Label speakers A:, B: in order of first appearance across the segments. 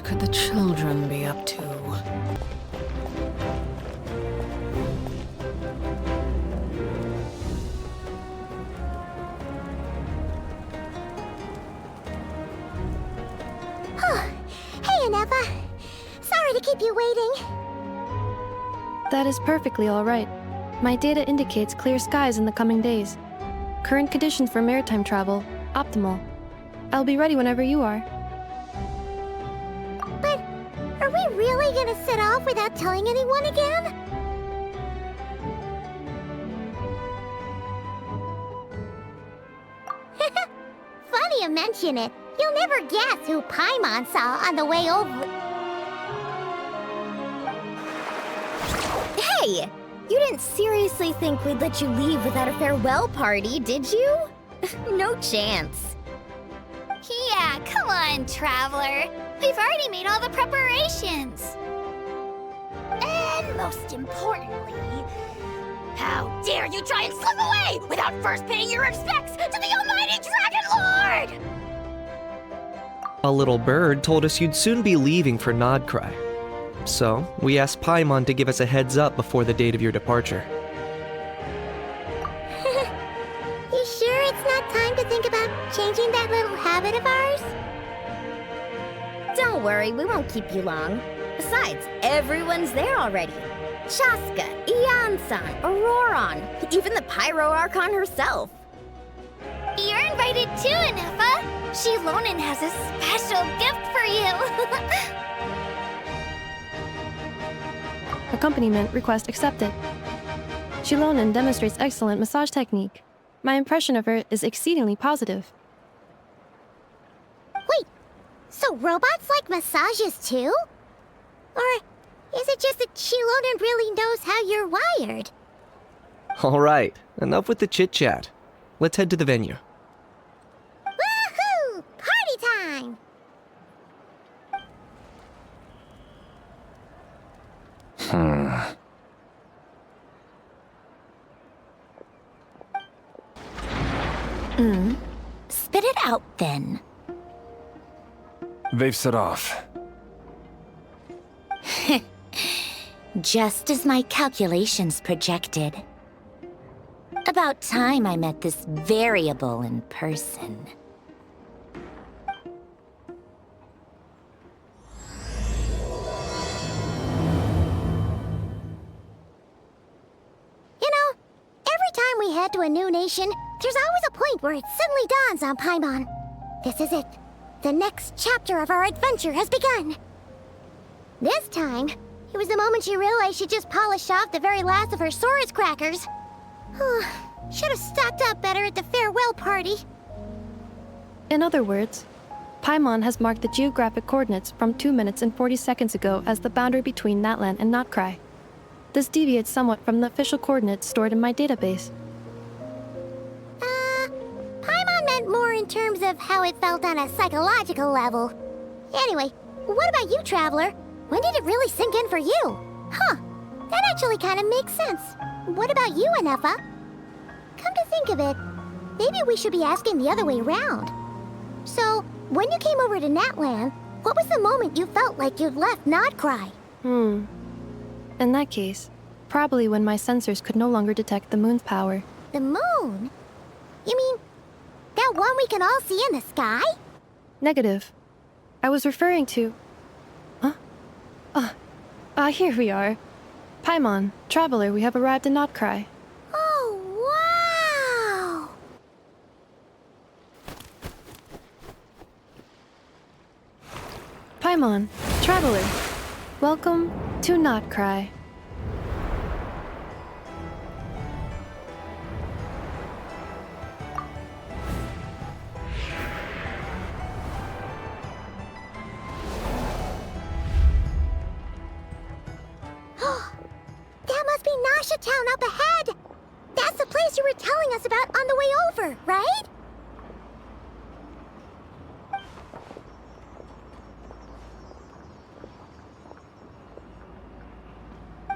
A: could the children be up to?
B: Hey, Anefa. Sorry to keep you waiting.
C: That is perfectly all right. My data indicates clear skies in the coming days. Current conditions for maritime travel, optimal. I'll be ready whenever you are.
B: But are we really gonna set off without telling anyone again? Funny you mention it. You'll never guess who Paimon saw on the way over.
D: Hey! You didn't seriously think we'd let you leave without a farewell party, did you? No chance.
E: Yeah, come on, Traveler. We've already made all the preparations. And most importantly, how dare you try and slip away without first paying your respects to the almighty Dragon Lord!
F: A little bird told us you'd soon be leaving for Nod-Krai. So, we asked Paimon to give us a heads up before the date of your departure.
B: You sure it's not time to think about changing that little habit of ours?
D: Don't worry, we won't keep you long. Besides, everyone's there already. Chaska, Ian-san, Auroron, even the Pyro Archon herself.
E: You're invited too, Anefa. Shilonen has a special gift for you.
C: Accompaniment request accepted. Shilonen demonstrates excellent massage technique. My impression of her is exceedingly positive.
B: Wait, so robots like massages too? Or is it just that Shilonen really knows how you're wired?
F: Alright, enough with the chit-chat. Let's head to the venue.
B: Woohoo! Party time!
E: Spit it out, then.
G: They've set off.
E: Just as my calculations projected. About time I met this variable in person.
B: You know, every time we head to a new nation, there's always a point where it suddenly dawns on Paimon. This is it. The next chapter of our adventure has begun. This time, it was the moment she realized she just polished off the very last of her Saurus crackers. Should have stocked up better at the farewell party.
C: In other words, Paimon has marked the geographic coordinates from 2 minutes and 40 seconds ago as the boundary between Natlan and Nod-Krai. This deviates somewhat from the official coordinates stored in my database.
B: Paimon meant more in terms of how it felt on a psychological level. Anyway, what about you, Traveler? When did it really sink in for you? Huh, that actually kind of makes sense. What about you, Anefa? Come to think of it, maybe we should be asking the other way around. So, when you came over to Natlan, what was the moment you felt like you'd left Nod-Krai?
C: In that case, probably when my sensors could no longer detect the moon's power.
B: The moon? You mean, that one we can all see in the sky?
C: Negative. I was referring to... here we are. Paimon, Traveler, we have arrived in Nod-Krai.
B: Oh, wow!
C: Paimon, Traveler, welcome to Nod-Krai.
B: That must be Nasha Town up ahead! That's the place you were telling us about on the way over, right?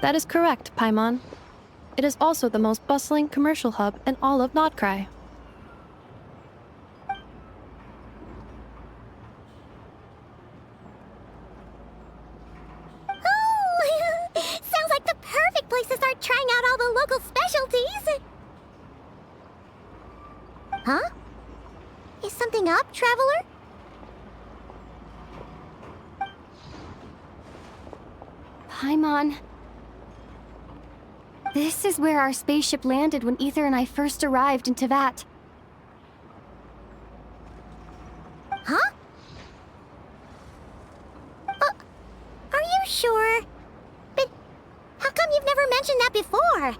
C: That is correct, Paimon. It is also the most bustling commercial hub in all of Nod-Krai.
B: traveler?
C: Paimon. This is where our spaceship landed when Ether and I first arrived in Teyvat.
B: Huh? Are you sure? But how come you've never mentioned that before?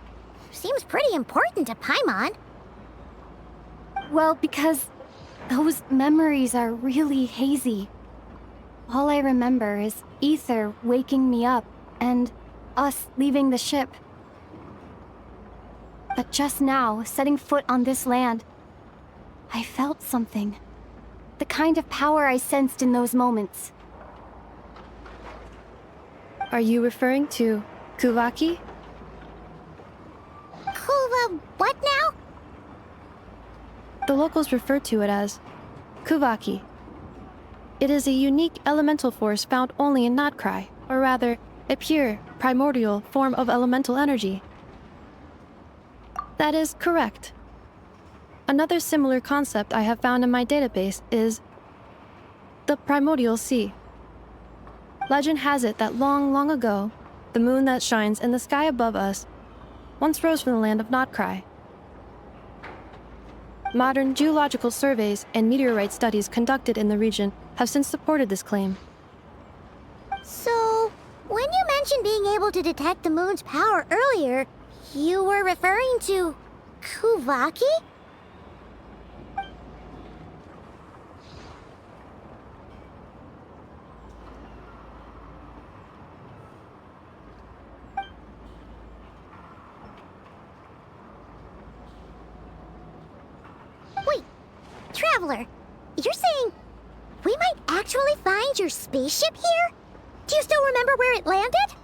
B: Seems pretty important to Paimon.
C: Well, because those memories are really hazy. All I remember is Ether waking me up and us leaving the ship. But just now, setting foot on this land, I felt something. The kind of power I sensed in those moments. Are you referring to Kuvaki?
B: Kuva, what now?
C: The locals refer to it as Kuvaki. It is a unique elemental force found only in Nod-Krai, or rather, a pure, primordial form of elemental energy. That is correct. Another similar concept I have found in my database is the primordial sea. Legend has it that long, long ago, the moon that shines in the sky above us once rose from the land of Nod-Krai. Modern geological surveys and meteorite studies conducted in the region have since supported this claim.
B: So, when you mentioned being able to detect the moon's power earlier, you were referring to Kuvaki? Wait, Traveler, you're saying we might actually find your spaceship here? Do you still remember where it landed?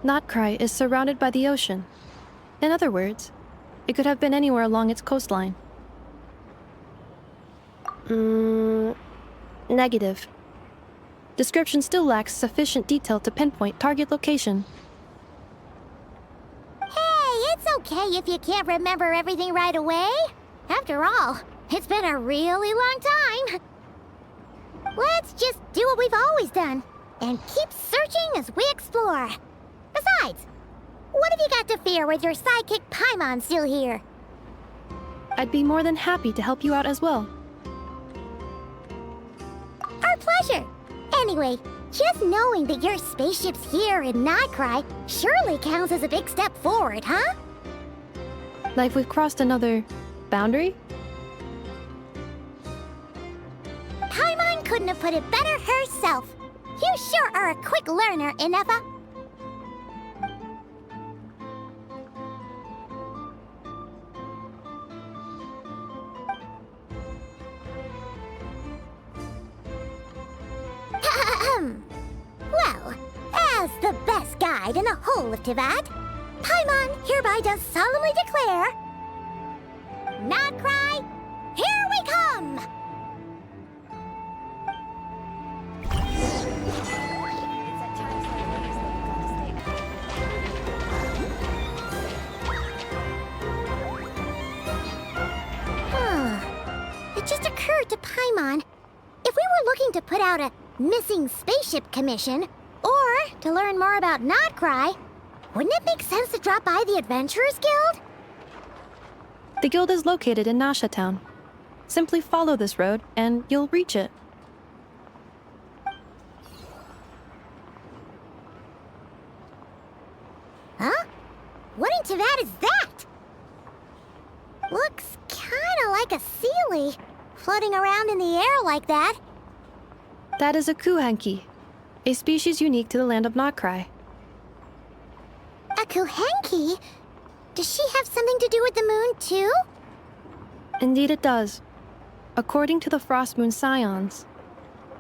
C: Nod-Krai is surrounded by the ocean. In other words, it could have been anywhere along its coastline. Negative. Description still lacks sufficient detail to pinpoint target location.
B: Hey, it's okay if you can't remember everything right away. After all, it's been a really long time. Let's just do what we've always done, and keep searching as we explore. Besides, what have you got to fear with your sidekick Paimon still here?
C: I'd be more than happy to help you out as well.
B: Our pleasure. Anyway, just knowing that your spaceship's here in Nod-Krai surely counts as a big step forward, huh?
C: Like we've crossed another boundary?
B: Paimon couldn't have put it better herself. You sure are a quick learner, Inefa. Well, as the best guide in the whole of Teyvat, Paimon hereby does solemnly declare, Nod-Krai, here we come! It just occurred to Paimon, if we were looking to put out a missing spaceship commission, or to learn more about Nod-Krai, wouldn't it make sense to drop by the Adventurers Guild?
C: The guild is located in Nasha town. Simply follow this road, and you'll reach it.
B: Huh? What in Teyvat is that? Looks kinda like a sealy, floating around in the air like that.
C: That is a kuhenki, a species unique to the land of Nod-Krai.
B: A kuhenki? Does she have something to do with the moon, too?
C: Indeed it does. According to the Frost Moon Scions,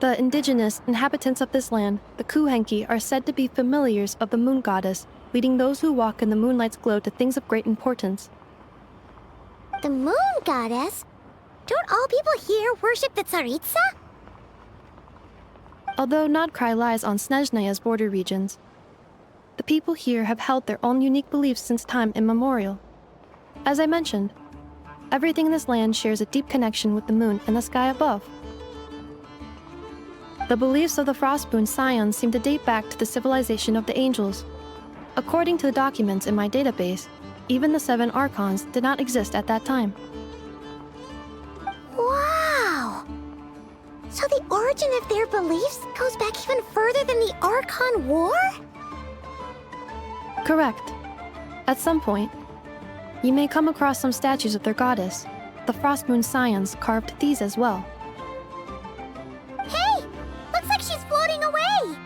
C: the indigenous inhabitants of this land, the kuhenki, are said to be familiars of the moon goddess, leading those who walk in the moonlight's glow to things of great importance.
B: The moon goddess? Don't all people here worship the Tsaritsa?
C: Although Nod-Krai lies on Snezhnaya's border regions, the people here have held their own unique beliefs since time immemorial. As I mentioned, everything in this land shares a deep connection with the moon and the sky above. The beliefs of the Frostmoon Scions seem to date back to the civilization of the angels. According to the documents in my database, even the 7 Archons did not exist at that time.
B: Wow! So the origin of their beliefs goes back even further than the Archon War?
C: Correct. At some point, you may come across some statues of their goddess. The Frostmoon Scions carved these as well.
B: Hey! Looks like she's floating away!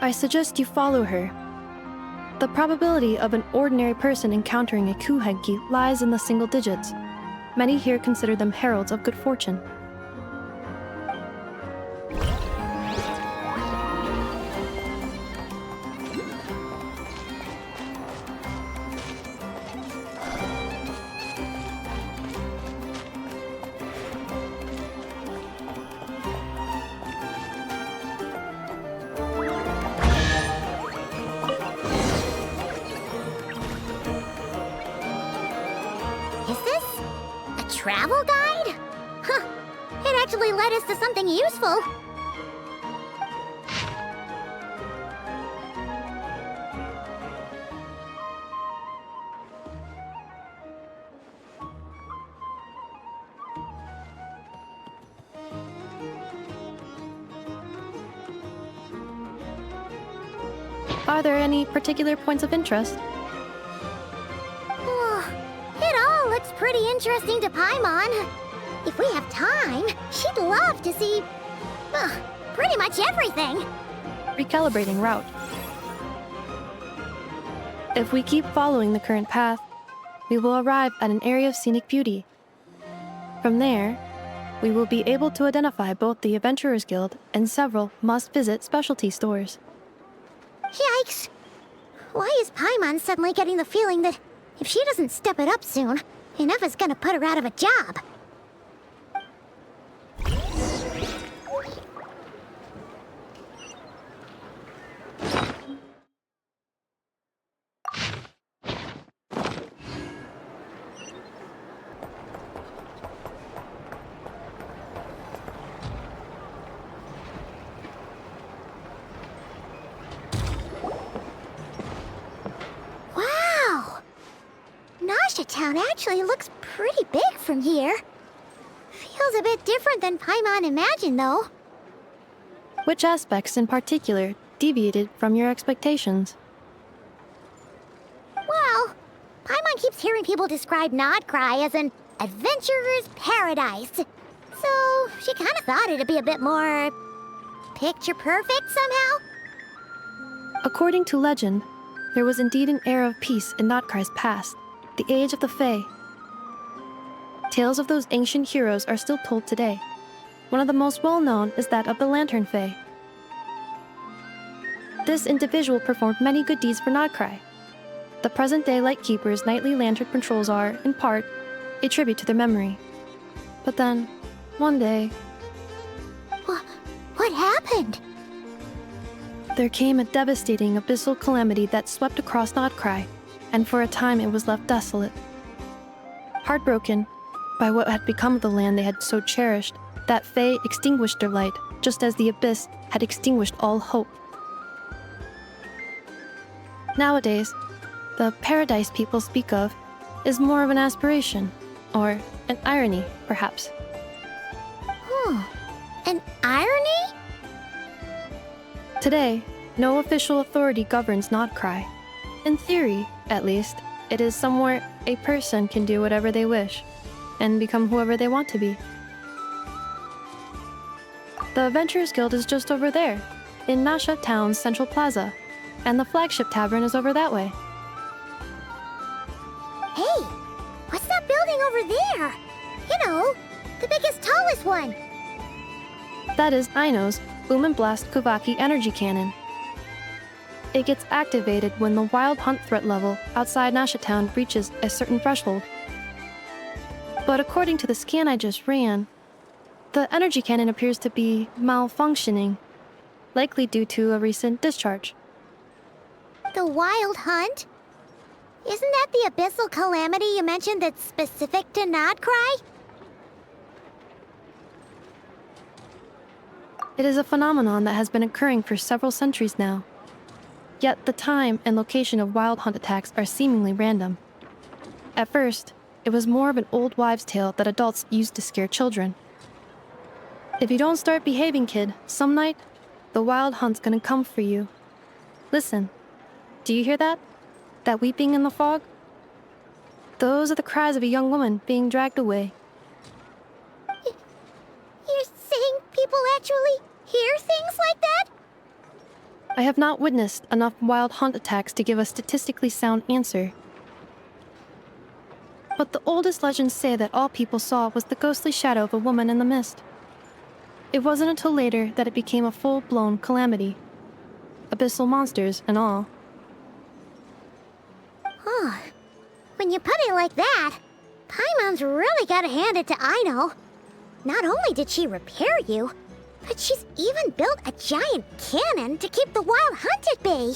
C: I suggest you follow her. The probability of an ordinary person encountering a Kuhenki lies in the single digits. Many here consider them heralds of good fortune.
B: Is this a travel guide? Huh, it actually led us to something useful.
C: Are there any particular points of interest?
B: It all looks pretty interesting to Paimon. If we have time, she'd love to see... pretty much everything.
C: Recalibrating route. If we keep following the current path, we will arrive at an area of scenic beauty. From there, we will be able to identify both the Adventurers Guild and several must-visit specialty stores.
B: Yikes! Why is Paimon suddenly getting the feeling that if she doesn't step it up soon, enough is gonna put her out of a job? Wow! Nasha Town actually looks pretty big from here. Feels a bit different than Paimon imagined, though.
C: Which aspects in particular deviated from your expectations?
B: Well, Paimon keeps hearing people describe Nod-Krai as an adventurer's paradise. So she kind of thought it'd be a bit more picture perfect somehow.
C: According to legend, there was indeed an era of peace in Nod-Krai's past, the age of the Fae. Tales of those ancient heroes are still told today. One of the most well-known is that of the Lantern Fae. This individual performed many good deeds for Nod-Krai. The present-day Lightkeeper's nightly lantern patrols are, in part, a tribute to their memory. But then, one day,
B: What happened?
C: there came a devastating abyssal calamity that swept across Nod-Krai, and for a time it was left desolate. Heartbroken by what had become of the land they had so cherished, that Fae extinguished their light, just as the abyss had extinguished all hope. Nowadays, the paradise people speak of is more of an aspiration, or an irony, perhaps.
B: An irony?
C: Today, no official authority governs Nod-Krai. In theory, at least, it is somewhere a person can do whatever they wish, and become whoever they want to be. The Adventurers Guild is just over there, in Nasha Town's Central Plaza, and the flagship tavern is over that way.
B: Hey, what's that building over there? You know, the biggest, tallest one.
C: That is Aino's Boom and Blast Kuvaki energy cannon. It gets activated when the wild hunt threat level outside Nasha Town reaches a certain threshold. But according to the scan I just ran, the energy cannon appears to be malfunctioning, likely due to a recent discharge.
B: The Wild Hunt? Isn't that the abyssal calamity you mentioned that's specific to Nod-Krai?
C: It is a phenomenon that has been occurring for several centuries now. Yet the time and location of wild hunt attacks are seemingly random. At first, it was more of an old wives' tale that adults used to scare children. If you don't start behaving, kid, some night, the wild hunt's gonna come for you. Listen, do you hear that? That weeping in the fog? Those are the cries of a young woman being dragged away.
B: You're saying people actually hear things like that?
C: I have not witnessed enough wild hunt attacks to give a statistically sound answer. But the oldest legends say that all people saw was the ghostly shadow of a woman in the mist. It wasn't until later that it became a full-blown calamity. Abyssal monsters and all.
B: Oh, when you put it like that, Paimon's really gotta hand it to Aino. Not only did she repair you, but she's even built a giant cannon to keep the wild hunt at bay.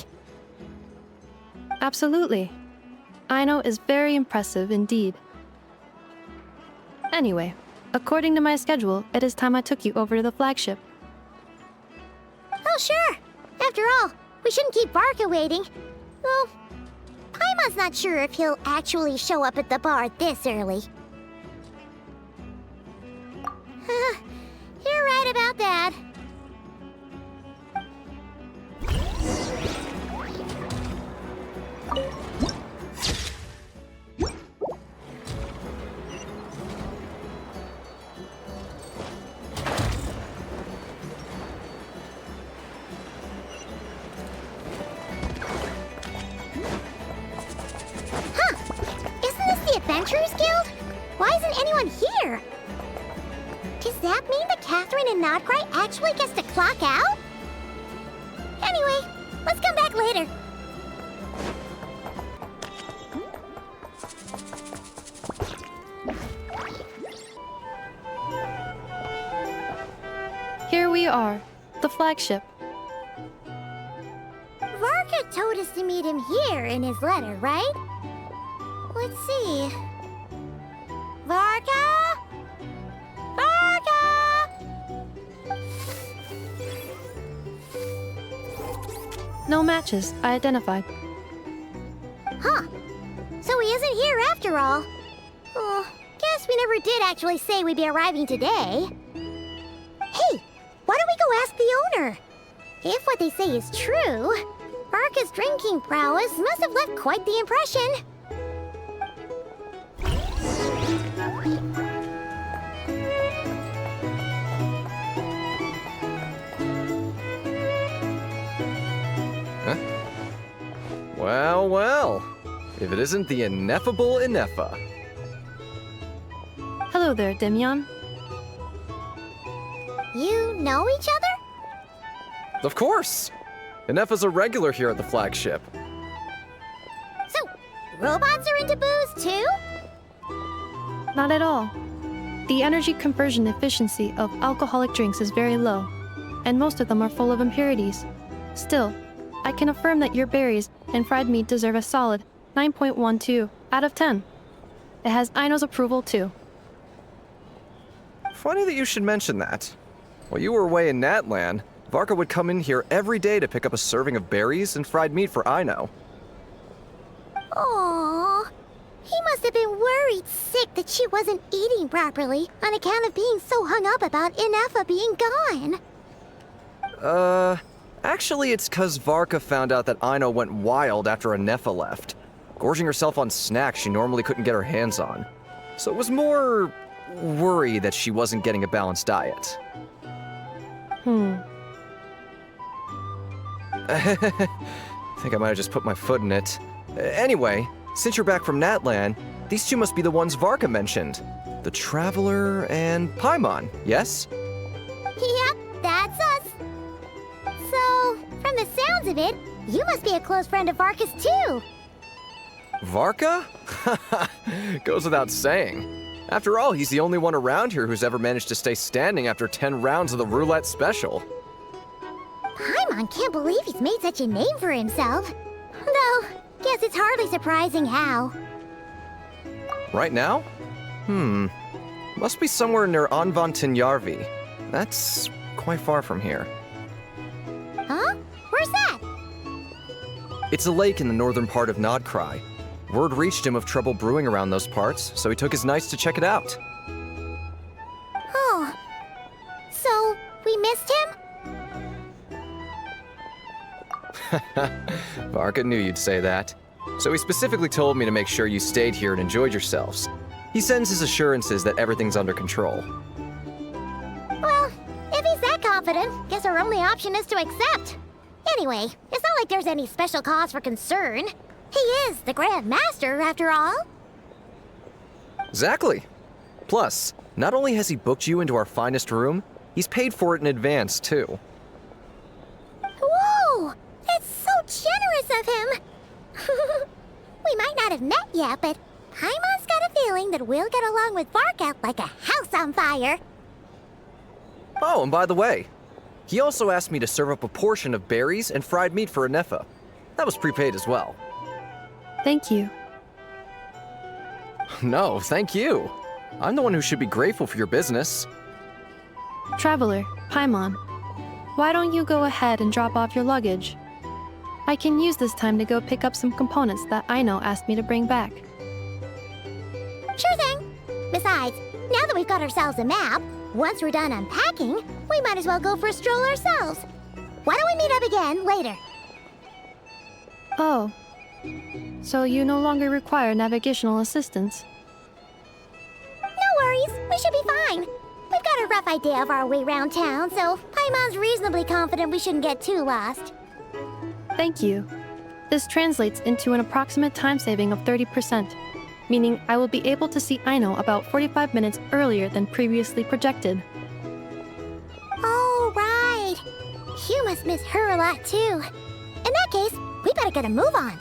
C: Absolutely. Aino is very impressive indeed. Anyway, according to my schedule, it is time I took you over to the flagship.
B: Oh, sure. After all, we shouldn't keep Varka waiting. Well, Paimon's not sure if he'll actually show up at the bar this early. You're right about that. Adventurers Guild? Why isn't anyone here? Does that mean that Catherine and Nod-Krai actually gets to clock out? Anyway, let's come back later.
C: Here we are, the flagship.
B: Varka told us to meet him here in his letter, right? Let's see. Varka? Varka!
C: No matches, I identified.
B: Huh. So he isn't here after all. Oh, guess we never did actually say we'd be arriving today. Hey, why don't we go ask the owner? If what they say is true, Varka's drinking prowess must have left quite the impression.
G: Well, well. If it isn't the ineffable Inefa.
C: Hello there, Demyon.
B: You know each other?
G: Of course! Inefa's a regular here at the flagship.
B: So, robots are into booze too?
C: Not at all. The energy conversion efficiency of alcoholic drinks is very low, and most of them are full of impurities. Still, I can affirm that your berries and fried meat deserve a solid 9.12 out of 10. It has Aino's approval too.
G: Funny that you should mention that. While you were away in Natlan, Varka would come in here every day to pick up a serving of berries and fried meat for Aino.
B: Aww. He must have been worried sick that she wasn't eating properly on account of being so hung up about Inefa being gone.
G: Actually it's 'cause Varka found out that Aino went wild after Inefa left, gorging herself on snacks she normally couldn't get her hands on. So it was more worry that she wasn't getting a balanced diet. I think I might have just put my foot in it. Anyway, since you're back from Natlan, these two must be the ones Varka mentioned. The Traveler and Paimon, yes?
B: Yep, that's us. So, from the sounds of it, you must be a close friend of Varka's too.
G: Varka? Goes without saying. After all, he's the only one around here who's ever managed to stay standing after 10 rounds of the roulette special.
B: Paimon can't believe he's made such a name for himself. Though, guess it's hardly surprising how.
G: Right now? Must be somewhere near Anvantinjarvi. That's quite far from here.
B: Huh? Where's that?
G: It's a lake in the northern part of Nod-Krai. Word reached him of trouble brewing around those parts, so he took his knights to check it out.
B: Oh. So, we missed him?
G: Varka knew you'd say that. So he specifically told me to make sure you stayed here and enjoyed yourselves. He sends his assurances that everything's under control.
B: Well, if he's that confident, guess our only option is to accept. Anyway, it's not like there's any special cause for concern. He is the Grand Master, after all.
G: Exactly. Plus, not only has he booked you into our finest room, he's paid for it in advance, too.
B: Whoa! That's so generous of him! We might not have met yet, but Paimon's got a feeling that we'll get along with Varka like a house on fire.
G: Oh, and by the way, he also asked me to serve up a portion of berries and fried meat for Anefa. That was prepaid as well.
C: Thank you.
G: No, thank you. I'm the one who should be grateful for your business.
C: Traveler, Paimon, why don't you go ahead and drop off your luggage? I can use this time to go pick up some components that Aino asked me to bring back.
B: Sure thing. Besides, now that we've got ourselves a map, once we're done unpacking, we might as well go for a stroll ourselves. Why don't we meet up again later?
C: Oh. So you no longer require navigational assistance?
B: No worries, we should be fine. We've got a rough idea of our way around town, so Paimon's reasonably confident we shouldn't get too lost.
C: Thank you. This translates into an approximate time saving of 30%, meaning I will be able to see Aino about 45 minutes earlier than previously projected.
B: Oh, right. You must miss her a lot, too. In that case, we better get a move on.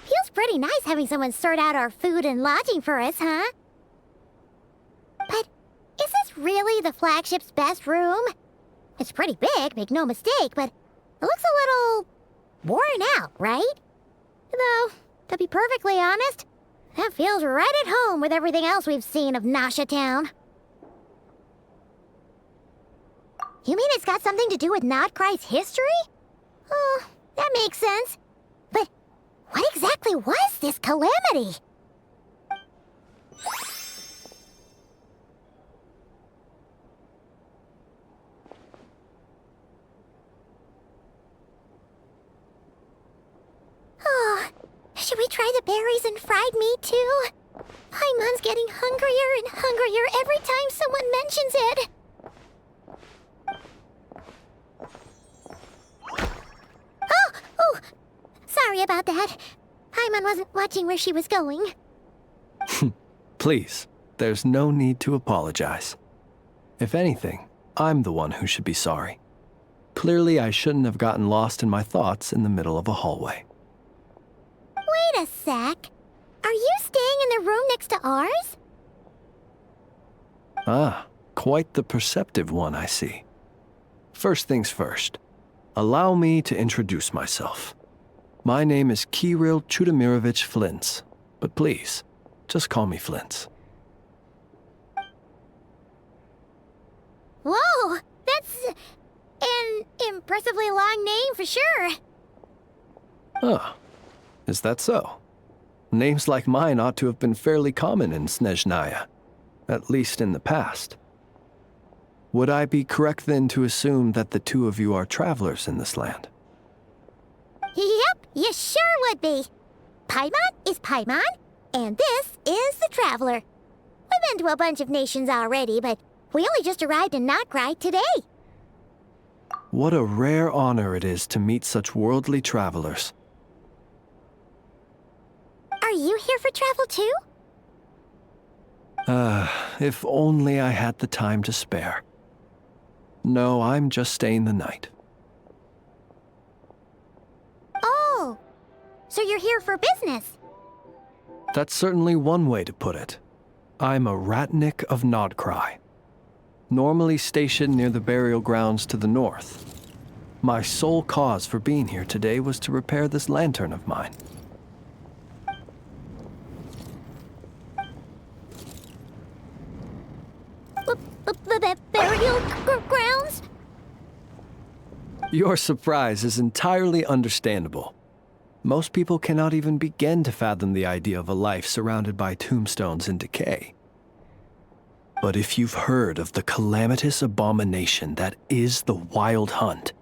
B: Feels pretty nice having someone sort out our food and lodging for us, huh? But is this really the flagship's best room? It's pretty big, make no mistake, but it looks a little worn out, right? Though, to be perfectly honest, that feels right at home with everything else we've seen of Nasha Town. You mean it's got something to do with Nod-Krai's history? Oh, that makes sense. But what exactly was this calamity? Oh, should we try the berries and fried meat too? Paimon's getting hungrier and hungrier every time someone mentions it. Oh, sorry about that. Paimon wasn't watching where she was going.
H: Please, there's no need to apologize. If anything, I'm the one who should be sorry. Clearly, I shouldn't have gotten lost in my thoughts in the middle of a hallway.
B: Wait a sec. Are you staying in the room next to ours?
H: Ah, quite the perceptive one, I see. First things first. Allow me to introduce myself. My name is Kirill Chudamirovich Flintz, but please, just call me Flintz.
B: Whoa, that's an impressively long name for sure.
H: Ah, is that so? Names like mine ought to have been fairly common in Snezhnaya, at least in the past. Would I be correct then to assume that the two of you are travelers in this land?
B: Yep, you sure would be. Paimon is Paimon, and this is the Traveler. We've been to a bunch of nations already, but we only just arrived in Nod-Krai today.
H: What a rare honor it is to meet such worldly travelers.
B: Are you here for travel too?
H: If only I had the time to spare. No, I'm just staying the night.
B: Oh, so you're here for business?
H: That's certainly one way to put it. I'm a Ratnik of Nod-Krai, normally stationed near the burial grounds to the north. My sole cause for being here today was to repair this lantern of mine.
B: Burial grounds?
H: Your surprise is entirely understandable. Most people cannot even begin to fathom the idea of a life surrounded by tombstones and decay. But if you've heard of the calamitous abomination that is the Wild Hunt,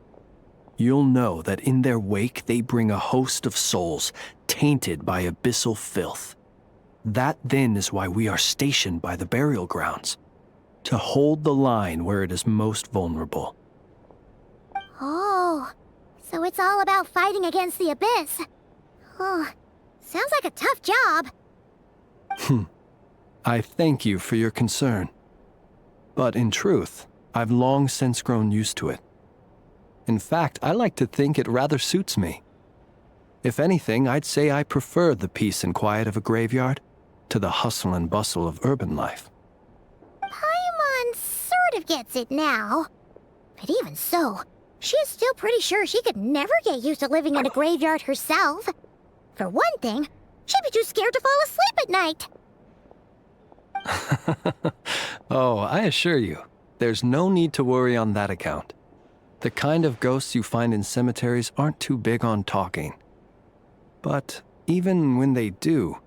H: you'll know that in their wake they bring a host of souls tainted by abyssal filth. That then is why we are stationed by the burial grounds, to hold the line where it is most vulnerable.
B: Oh, so it's all about fighting against the abyss. Oh, sounds like a tough job.
H: I thank you for your concern. But in truth, I've long since grown used to it. In fact, I like to think it rather suits me. If anything, I'd say I prefer the peace and quiet of a graveyard to the hustle and bustle of urban life.
B: Paimon sort of gets it now. But even so, she's still pretty sure she could never get used to living in a graveyard herself. For one thing, she'd be too scared to fall asleep at night.
H: Oh, I assure you, there's no need to worry on that account. The kind of ghosts you find in cemeteries aren't too big on talking. But even when they do,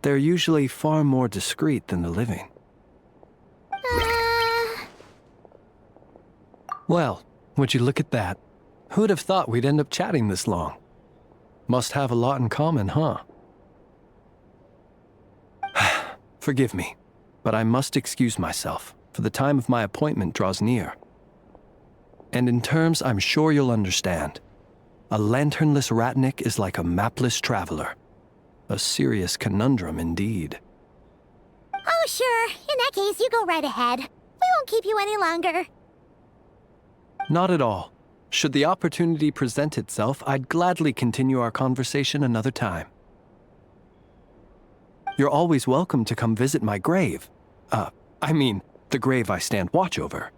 H: they're usually far more discreet than the living. Well, would you look at that? Who'd have thought we'd end up chatting this long? Must have a lot in common, huh? Forgive me, but I must excuse myself, for the time of my appointment draws near. And in terms I'm sure you'll understand, a lanternless Ratnik is like a mapless traveler. A serious conundrum indeed.
B: Oh, sure. In that case, you go right ahead. We won't keep you any longer.
H: Not at all. Should the opportunity present itself, I'd gladly continue our conversation another time. You're always welcome to come visit my grave. The grave I stand watch over.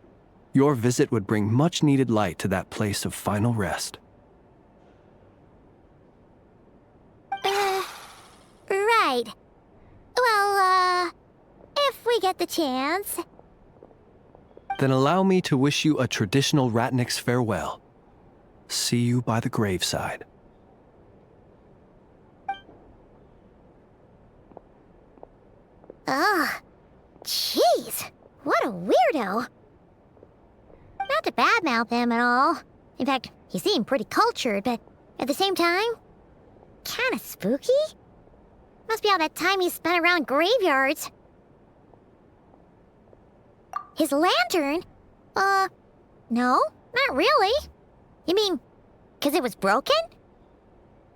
H: Your visit would bring much-needed light to that place of final rest.
B: Right. Well, if we get the chance.
H: Then allow me to wish you a traditional Ratnik's farewell. See you by the graveside.
B: Ugh. Jeez. What a weirdo. Not to badmouth him at all. In fact, he seemed pretty cultured, but at the same time, kinda spooky? Must be all that time he spent around graveyards. His lantern? No, not really. You mean, 'cause it was broken?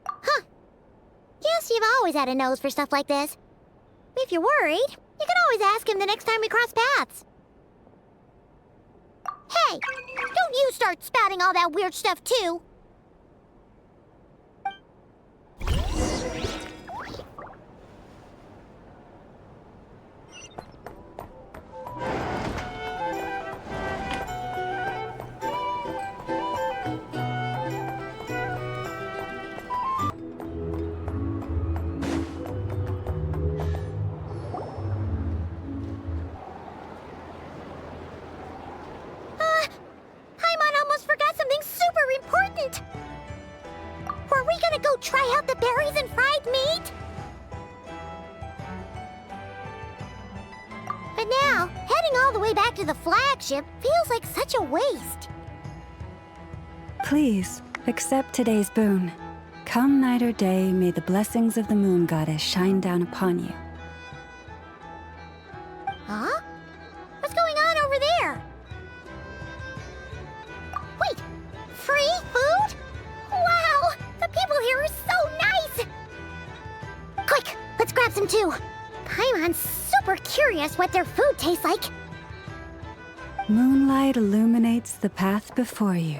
B: Huh. Guess you've always had a nose for stuff like this. If you're worried, you can always ask him the next time we cross paths. Hey, don't you start spouting all that weird stuff too. Paimon almost forgot something super important. Were we gonna go try out the berries and fried meat? But now, heading all the way back to the flagship feels like such a waste.
I: Please, accept today's boon. Come night or day, may the blessings of the moon goddess shine down upon you.
B: Huh? What's going on over there? Wait, free food? Wow, the people here are so nice! Quick, let's grab some too. Paimon's super super curious what their food tastes like.
I: Moonlight illuminates the path before you,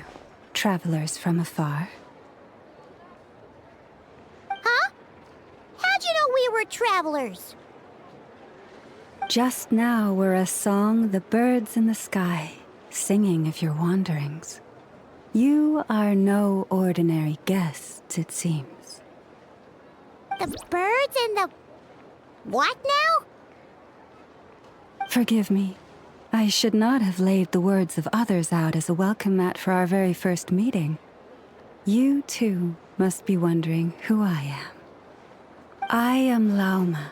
I: travelers from afar.
B: Huh? How'd you know we were travelers?
I: Just now were a song the birds in the sky, singing of your wanderings. You are no ordinary guests, it seems.
B: The birds and the... what now?
I: Forgive me. I should not have laid the words of others out as a welcome mat for our very first meeting. You, too, must be wondering who I am. I am Lauma,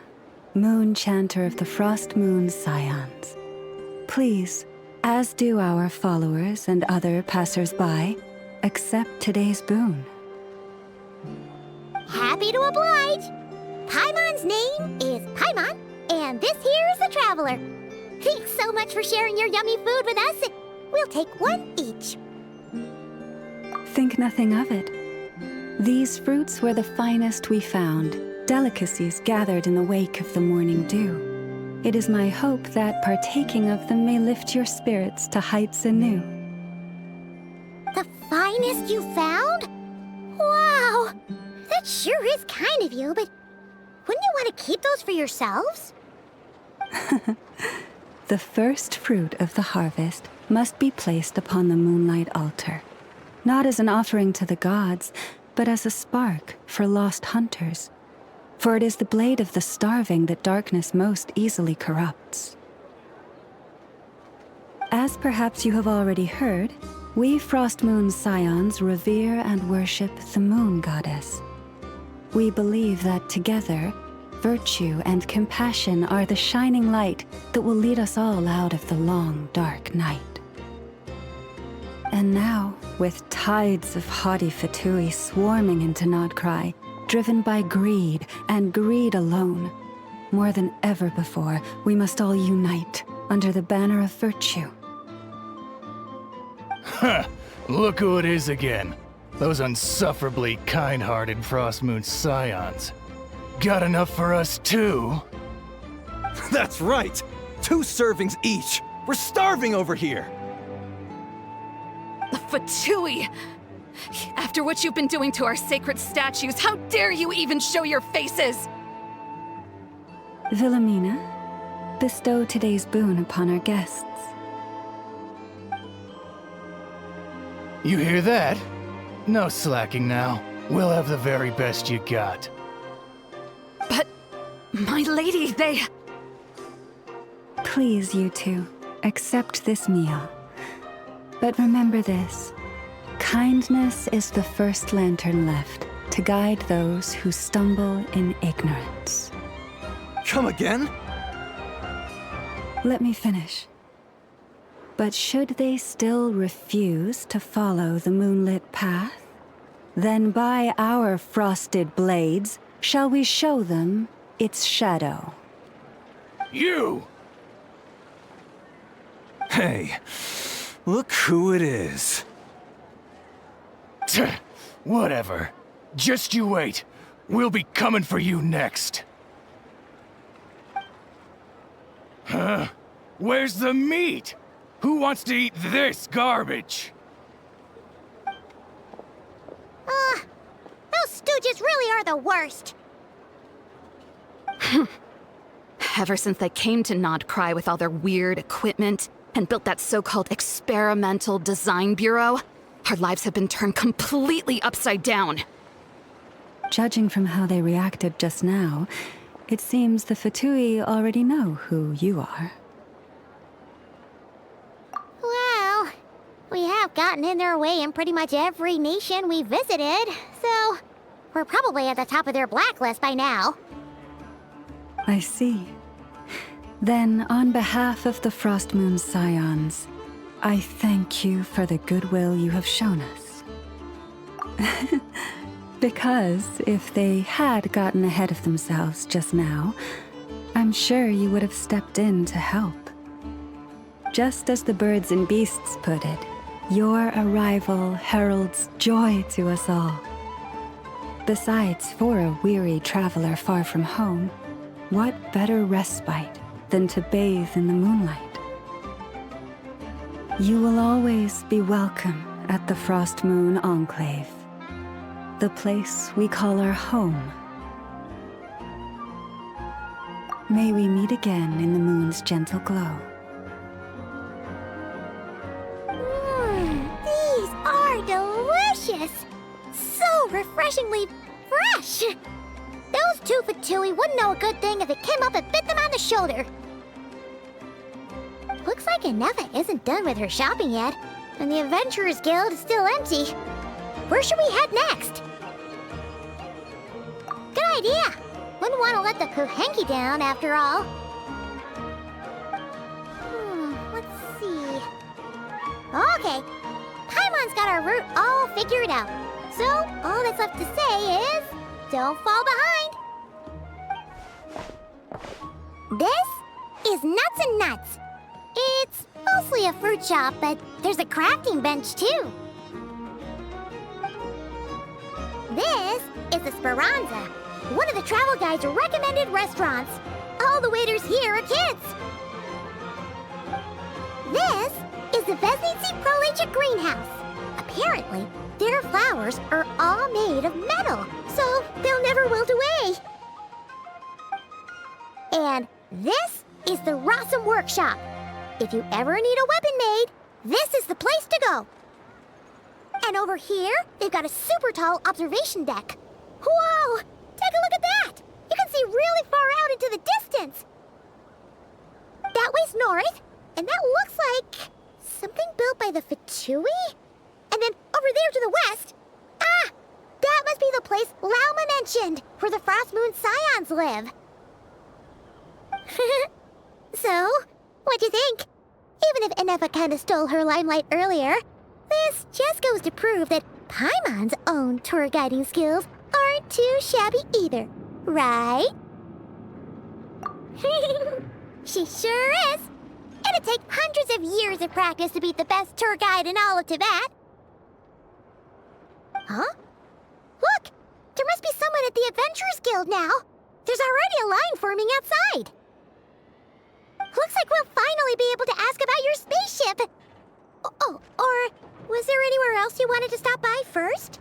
I: moon chanter of the Frost Moon Scions. Please, as do our followers and other passers-by, accept today's boon.
B: Happy to oblige. Paimon's name is Paimon, and this here is the Traveler. Thanks so much for sharing your yummy food with us. We'll take one each.
I: Think nothing of it. These fruits were the finest we found, delicacies gathered in the wake of the morning dew. It is my hope that partaking of them may lift your spirits to heights anew.
B: The finest you found? Wow! That sure is kind of you, but wouldn't you want to keep those for yourselves?
I: The first fruit of the harvest must be placed upon the moonlight altar, not as an offering to the gods, but as a spark for lost hunters. For it is the blade of the starving that darkness most easily corrupts. As perhaps you have already heard, we Frost Moon Scions revere and worship the moon goddess. We believe that together, virtue and compassion are the shining light that will lead us all out of the long, dark night. And now, with tides of haughty Fatui swarming into Nod-Krai, driven by greed, and greed alone, more than ever before, we must all unite under the banner of virtue.
J: Ha! Look who it is again. Those unsufferably kind-hearted Frost Moon Scions. Got enough for us too?
K: That's right! 2 servings each! We're starving over here!
L: Fatui! After what you've been doing to our sacred statues, how dare you even show your faces?
I: Wilhelmina, bestow today's boon upon our guests.
J: You hear that? No slacking now. We'll have the very best you got.
L: But, my lady, they...
I: Please, you two, accept this meal. But remember this. Kindness is the first lantern left to guide those who stumble in ignorance.
K: Come again?
I: Let me finish. But should they still refuse to follow the moonlit path, then by our frosted blades shall we show them its shadow.
J: You!
K: Hey, look who it is.
J: Whatever. Just you wait. We'll be coming for you next. Huh? Where's the meat? Who wants to eat this garbage?
B: Those stooges really are the worst.
L: Ever since they came to Nod-Krai with all their weird equipment and built that so-called experimental design bureau, our lives have been turned completely upside down.
I: Judging from how they reacted just now, it seems the Fatui already know who you are.
B: Well, we have gotten in their way in pretty much every nation we visited, so we're probably at the top of their blacklist by now.
I: I see. Then, on behalf of the Frost Moon Scions, I thank you for the goodwill you have shown us. Because if they had gotten ahead of themselves just now, I'm sure you would have stepped in to help. Just as the birds and beasts put it, your arrival heralds joy to us all. Besides, for a weary traveler far from home, what better respite than to bathe in the moonlight. You will always be welcome at the Frost Moon Enclave, the place we call our home. May we meet again in the moon's gentle glow.
B: These are delicious! So refreshingly fresh! Those two Fatui wouldn't know a good thing if it came up and bit them on the shoulder. Looks like Anefa isn't done with her shopping yet, and the Adventurers Guild is still empty. Where should we head next? Good idea! Wouldn't want to let the Kuhenki down, after all. Let's see... Okay, Paimon's got our route all figured out. So, all that's left to say is... don't fall behind! This is Nuts and Nuts. It's mostly a fruit shop, but there's a crafting bench, too. This is the Speranza, one of the travel guide's recommended restaurants. All the waiters here are kids. This is the Vesnici Prolegia greenhouse. Apparently, their flowers are all made of metal, so they'll never wilt away. And this is the Rossum Workshop. If you ever need a weapon made, this is the place to go. And over here, they've got a super tall observation deck. Whoa! Take a look at that! You can see really far out into the distance. That way's north, and that looks like something built by the Fatui? And then over there to the west, that must be the place Lauma mentioned, where the Frost Moon Scions live. So, what'd you think? Even if Anefa kinda stole her limelight earlier, this just goes to prove that Paimon's own tour guiding skills aren't too shabby either, right? She sure is! It'd take hundreds of years of practice to beat the best tour guide in all of Tibet. Huh? Look! There must be someone at the Adventurers Guild now! There's already a line forming outside! Looks like we'll finally be able to ask about your spaceship! Oh, or was there anywhere else you wanted to stop by first?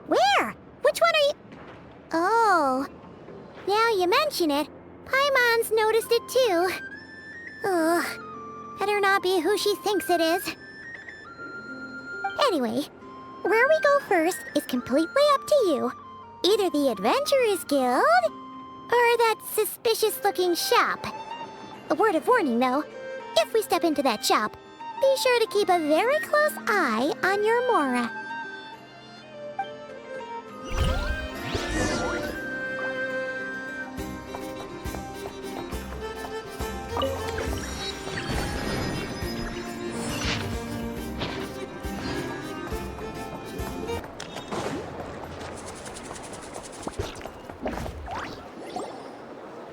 B: Where? Which one are you... Oh, now you mention it, Paimon's noticed it too. Ugh, better not be who she thinks it is. Anyway, where we go first is completely up to you. Either the Adventurers Guild, or that suspicious-looking shop. A word of warning, though. If we step into that shop, be sure to keep a very close eye on your Mora.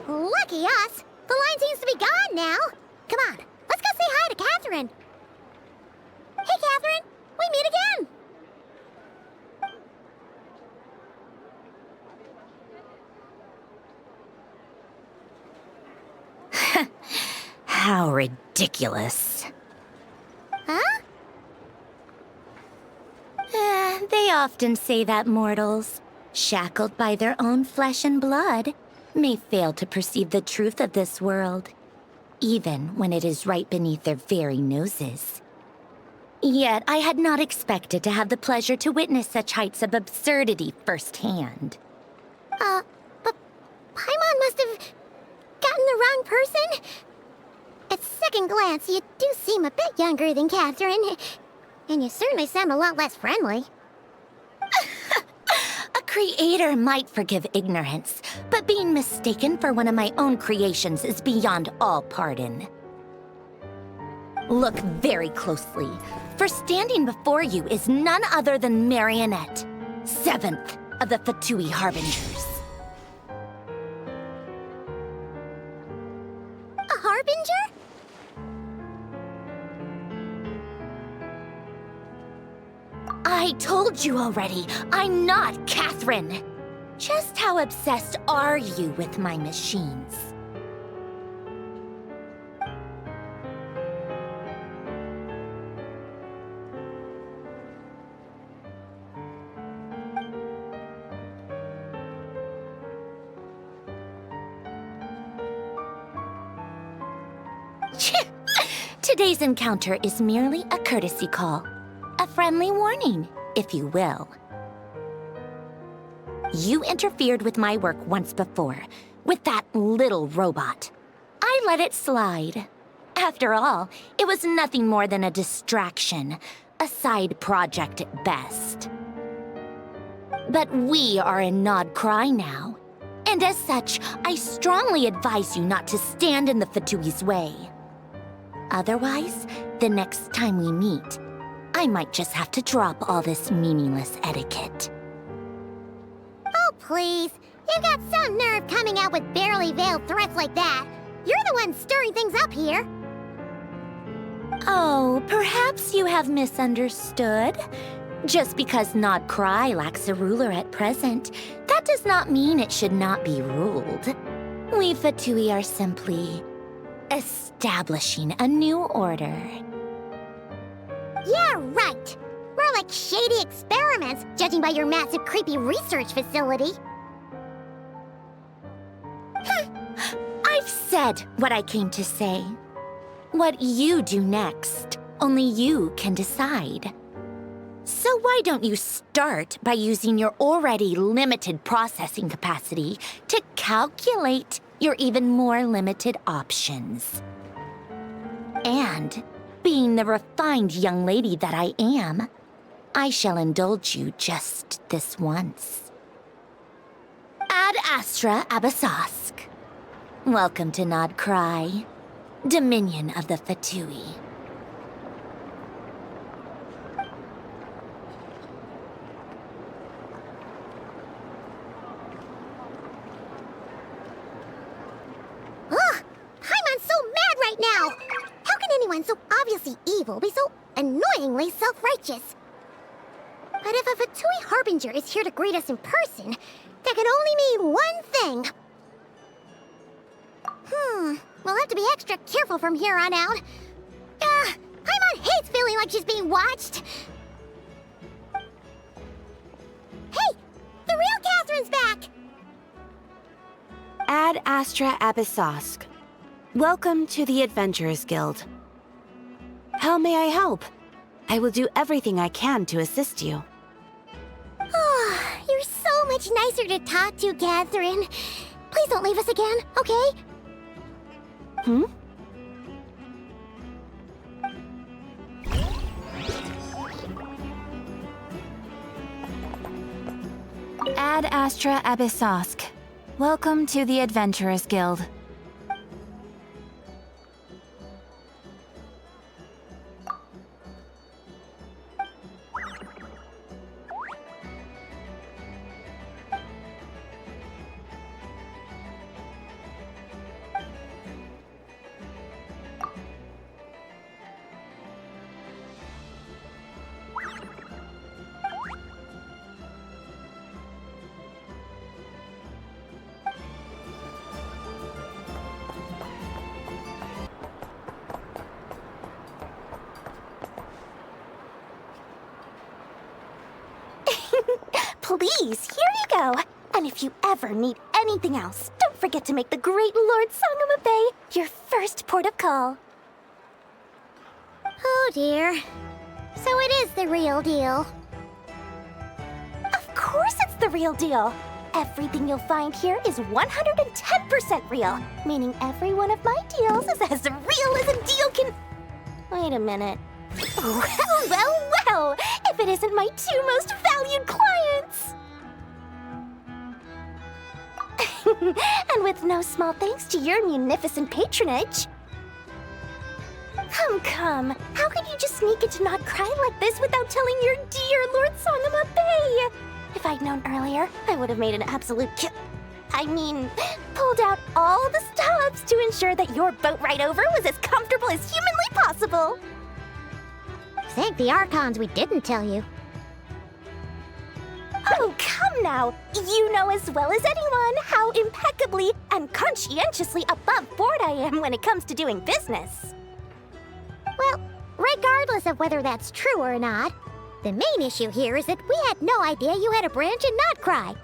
B: Lucky us! The line seems to be gone now. Come on, let's go say hi to Catherine. Hey, Catherine, we meet again.
D: How ridiculous.
B: Huh?
D: They often say that mortals, shackled by their own flesh and blood, may fail to perceive the truth of this world, even when it is right beneath their very noses. Yet I had not expected to have the pleasure to witness such heights of absurdity firsthand.
B: But Paimon must have gotten the wrong person? At second glance, you do seem a bit younger than Catherine, and you certainly sound a lot less friendly.
D: A creator might forgive ignorance, but being mistaken for one of my own creations is beyond all pardon. Look very closely, for standing before you is none other than Marionette, 7th of the Fatui Harbingers.
B: A Harbinger?
D: I told you already, I'm not Catherine. Just how obsessed are you with my machines? Today's encounter is merely a courtesy call. A friendly warning, if you will. You interfered with my work once before, with that little robot. I let it slide. After all, it was nothing more than a distraction, a side project at best. But we are in Nod-Krai now, and as such, I strongly advise you not to stand in the Fatui's way. Otherwise, the next time we meet, I might just have to drop all this meaningless etiquette.
B: Oh, please. You've got some nerve coming out with barely veiled threats like that. You're the one stirring things up here.
D: Oh, perhaps you have misunderstood. Just because Nod-Krai lacks a ruler at present, that does not mean it should not be ruled. We Fatui are simply establishing a new order.
B: Yeah, right. We're like shady experiments, judging by your massive, creepy research facility.
D: I've said what I came to say. What you do next, only you can decide. So why don't you start by using your already limited processing capacity to calculate your even more limited options? And, being the refined young lady that I am, I shall indulge you just this once. Ad Astra Abyssosque. Welcome to Nod-Krai, Dominion of the Fatui.
B: Ugh! Paimon's so mad right now! How can anyone so obviously evil be so annoyingly self-righteous? But if a Fatui Harbinger is here to greet us in person, that can only mean one thing. We'll have to be extra careful from here on out. Paimon hates feeling like she's being watched. Hey! The real Catherine's back!
M: Ad Astra Abyssosque. Welcome to the Adventurers Guild. How may I help? I will do everything I can to assist you.
B: Oh, you're so much nicer to talk to, Catherine. Please don't leave us again, okay?
M: Ad Astra Abyssosque. Welcome to the Adventurers Guild.
B: Please, here you go. And if you ever need anything else, don't forget to make the great Lord Sangamabe your first port of call. Oh dear. So it is the real deal. Of course it's the real deal. Everything you'll find here is 110% real, meaning every one of my deals is as real as a deal can... Wait a minute. Well, if it isn't my two most valued clients! And with no small thanks to your munificent patronage. Come, how could you just sneak into Nod-Krai like this without telling your dear Lord Sangamabe? If I'd known earlier, I would have made an absolute pulled out all the stops to ensure that your boat ride over was as comfortable as humanly possible. Thank the Archons we didn't tell you. Oh, come now! You know as well as anyone how impeccably and conscientiously above board I am when it comes to doing business. Well, regardless of whether that's true or not, the main issue here is that we had no idea you had a branch in Nod-Krai.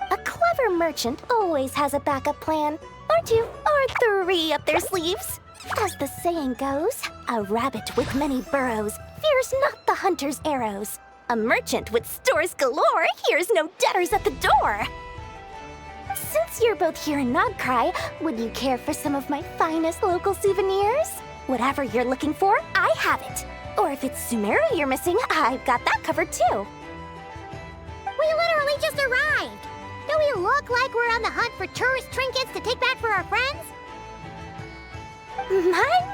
B: A clever merchant always has a backup plan, or two, or three up their sleeves. As the saying goes, a rabbit with many burrows fears not the hunter's arrows. A merchant with stores galore hears no debtors at the door. Since you're both here in Nod-Krai, would you care for some of my finest local souvenirs? Whatever you're looking for, I have it. Or if it's Sumeru you're missing, I've got that covered too.
E: We literally just arrived. Do we look like we're on the hunt for tourist trinkets to take back for our friends?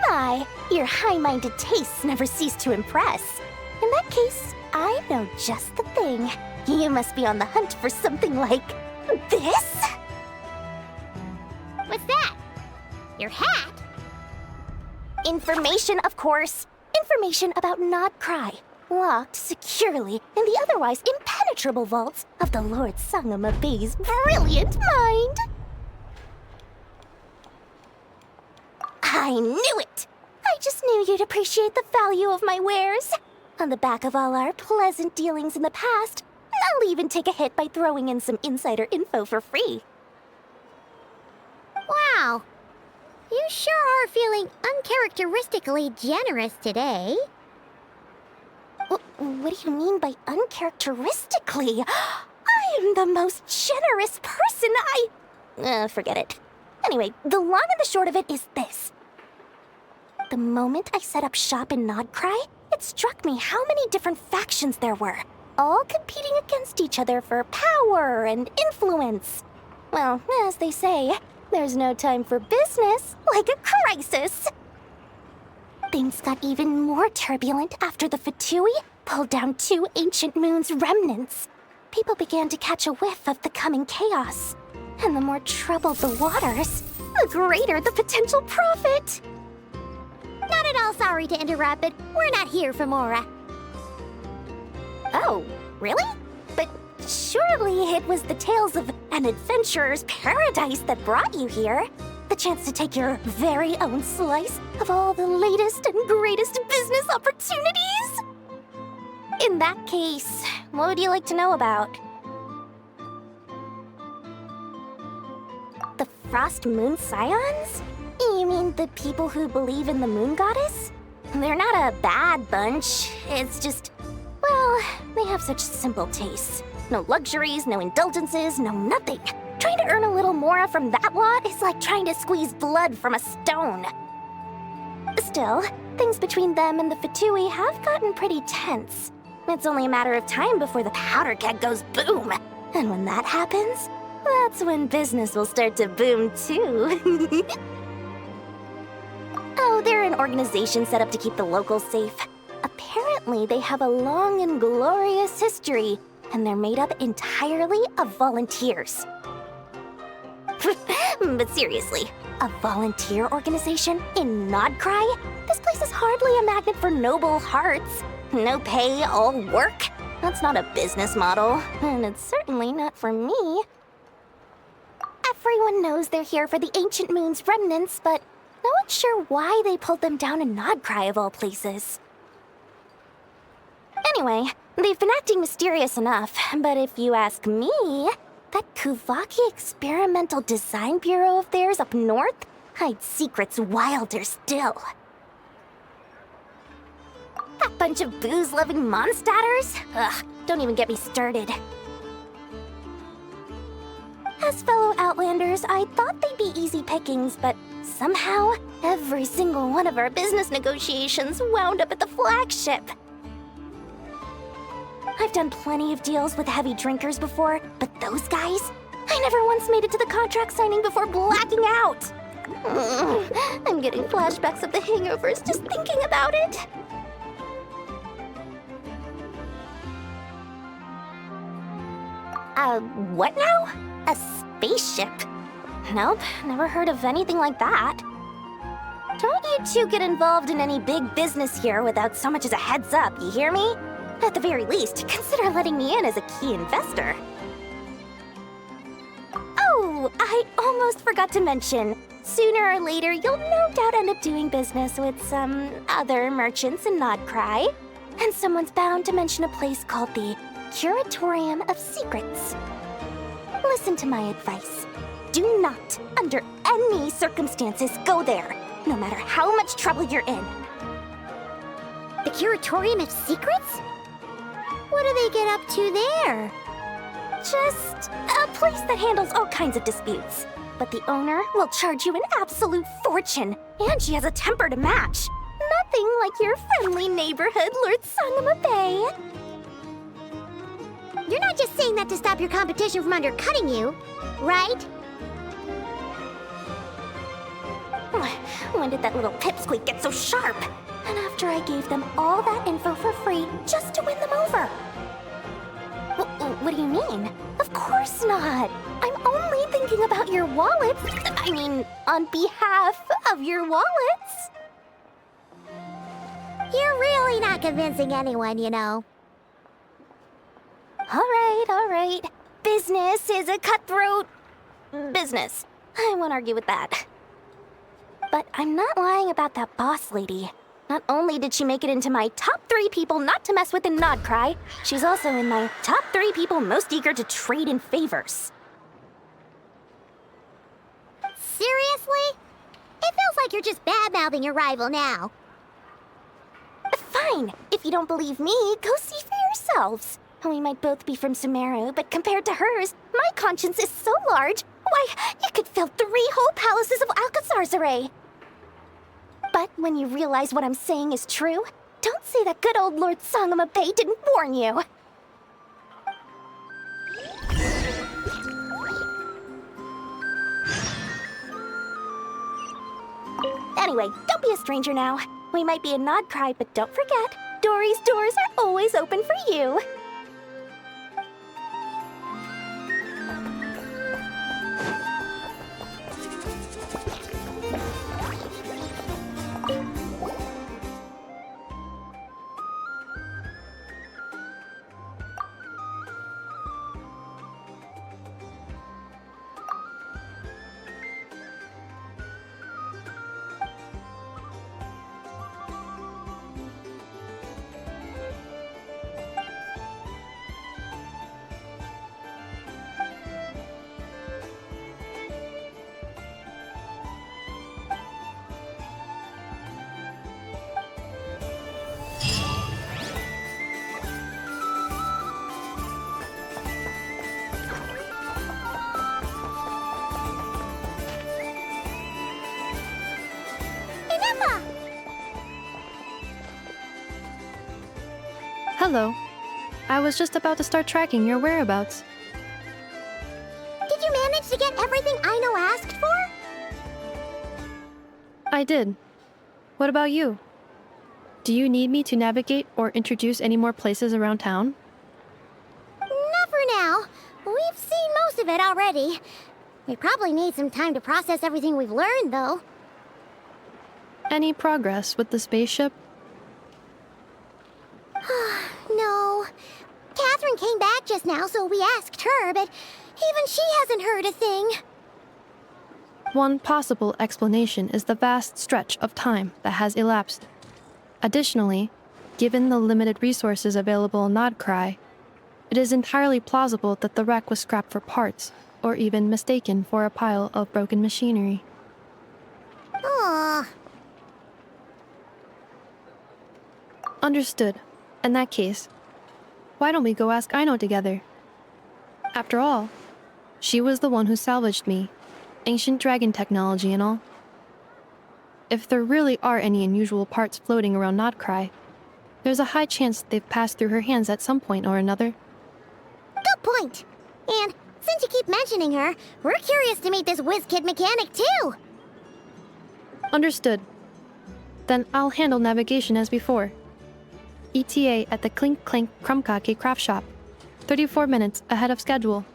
B: My, your high-minded tastes never cease to impress. In that case, I know just the thing. You must be on the hunt for something like this?
E: What's that? Your hat?
B: Information, of course. Information about Nod-Krai, locked securely in the otherwise impenetrable vaults of the Lord Sangamabe's brilliant mind. I knew it! I just knew you'd appreciate the value of my wares. On the back of all our pleasant dealings in the past, I'll even take a hit by throwing in some insider info for free.
E: Wow. You sure are feeling uncharacteristically generous today.
B: What do you mean by uncharacteristically? I am the most generous person forget it. Anyway, the long and the short of it is this. The moment I set up shop in Nod-Krai, it struck me how many different factions there were, all competing against each other for power and influence. Well, as they say, there's no time for business like a crisis. Things got even more turbulent after the Fatui pulled down 2 ancient moon's remnants. People began to catch a whiff of the coming chaos. And the more troubled the waters, the greater the potential profit.
E: Not at all sorry to interrupt, but we're not here for Mora.
B: Oh, really? But surely it was the tales of an adventurer's paradise that brought you here. The chance to take your very own slice of all the latest and greatest business opportunities? In that case, what would you like to know about? The Frost Moon Scions? You mean the people who believe in the moon goddess? They're not a bad bunch. It's just, well, they have such simple tastes. No luxuries, no indulgences, no nothing. Trying to earn a little more from that lot is like trying to squeeze blood from a stone. Still, things between them and the Fatui have gotten pretty tense. It's only a matter of time before the powder keg goes boom. And when that happens, that's when business will start to boom too. Oh, they're an organization set up to keep the locals safe. Apparently, they have a long and glorious history, and they're made up entirely of volunteers. But seriously, a volunteer organization in Nod-Krai? This place is hardly a magnet for noble hearts. No pay, all work? That's not a business model, and it's certainly not for me. Everyone knows they're here for the Ancient Moon's remnants, but no one's sure why they pulled them down in Nod-Krai of all places. Anyway, they've been acting mysterious enough, but if you ask me, that Kuvaki Experimental Design Bureau of theirs up north hides secrets wilder still. That bunch of booze-loving monsters? Ugh, don't even get me started. As fellow Outlanders, I thought they'd be easy pickings, but somehow, every single one of our business negotiations wound up at the flagship. I've done plenty of deals with heavy drinkers before, but those guys? I never once made it to the contract signing before blacking out. I'm getting flashbacks of the hangovers just thinking about it. What now? A spaceship? Nope, never heard of anything like that. Don't you two get involved in any big business here without so much as a heads up, you hear me? At the very least, consider letting me in as a key investor. Oh, I almost forgot to mention. Sooner or later, you'll no doubt end up doing business with some other merchants in Nod-Krai. And someone's bound to mention a place called the Curatorium of Secrets. Listen to my advice. Do not, under any circumstances, go there.
E: no matter how much trouble you're in.
B: The Curatorium of Secrets? What do they get up to there?
E: Just a place that handles all kinds of disputes. But the owner will charge you an absolute fortune, and she has a temper to match. Nothing like your friendly neighborhood, Lord Sangama Bay.
B: You're not just saying that to stop your competition from undercutting you, right?
E: When did that little pipsqueak get so sharp? And after I gave them all that info for free just to win them over. What do you mean? Of course not. I'm only thinking about your wallets. I mean, on behalf of your wallets.
B: You're really not convincing anyone, you know.
E: All right. Business is a cutthroat business. I won't argue with that. But I'm not lying about that boss lady. Not only did she make it into my top 3 people not to mess with in Nod-Krai, she's also in my top 3 people most eager to trade in favors.
B: Seriously? It feels like you're just bad-mouthing your rival now.
E: Fine. If you don't believe me, go see for yourselves. We might both be from Sumeru, but compared to hers, my conscience is so large, why, it could fill 3 whole palaces of Alcazar's array. But when you realize what I'm saying is true, don't say that good old Lord Sangama Bay didn't warn you. Anyway, don't be a stranger now. We might be in Nod-Krai, but don't forget, Dory's doors are always open for you.
C: Hello. I was just about to start tracking your whereabouts.
B: Did you manage to get everything Aino asked for?
C: I did. What about you? Do you need me to navigate or introduce any more places around town?
B: Not for now. We've seen most of it already. We probably need some time to process everything we've learned, though.
C: Any progress with the spaceship?
B: No. Catherine came back just now, so we asked her, but even she hasn't heard a thing.
C: One possible explanation is the vast stretch of time that has elapsed. Additionally, given the limited resources available in Nod-Krai, it is entirely plausible that the wreck was scrapped for parts, or even mistaken for a pile of broken machinery.
B: Aww.
C: Understood. In that case, why don't we go ask Aino together? After all, she was the one who salvaged me, ancient dragon technology and all. If there really are any unusual parts floating around Nod-Krai, there's a high chance they've passed through her hands at some point or another.
B: Good point. And since you keep mentioning her, we're curious to meet this whiz-kid mechanic too.
C: Understood. Then I'll handle navigation as before. ETA at the Clink Clank Krumkake craft shop. 34 minutes ahead of schedule.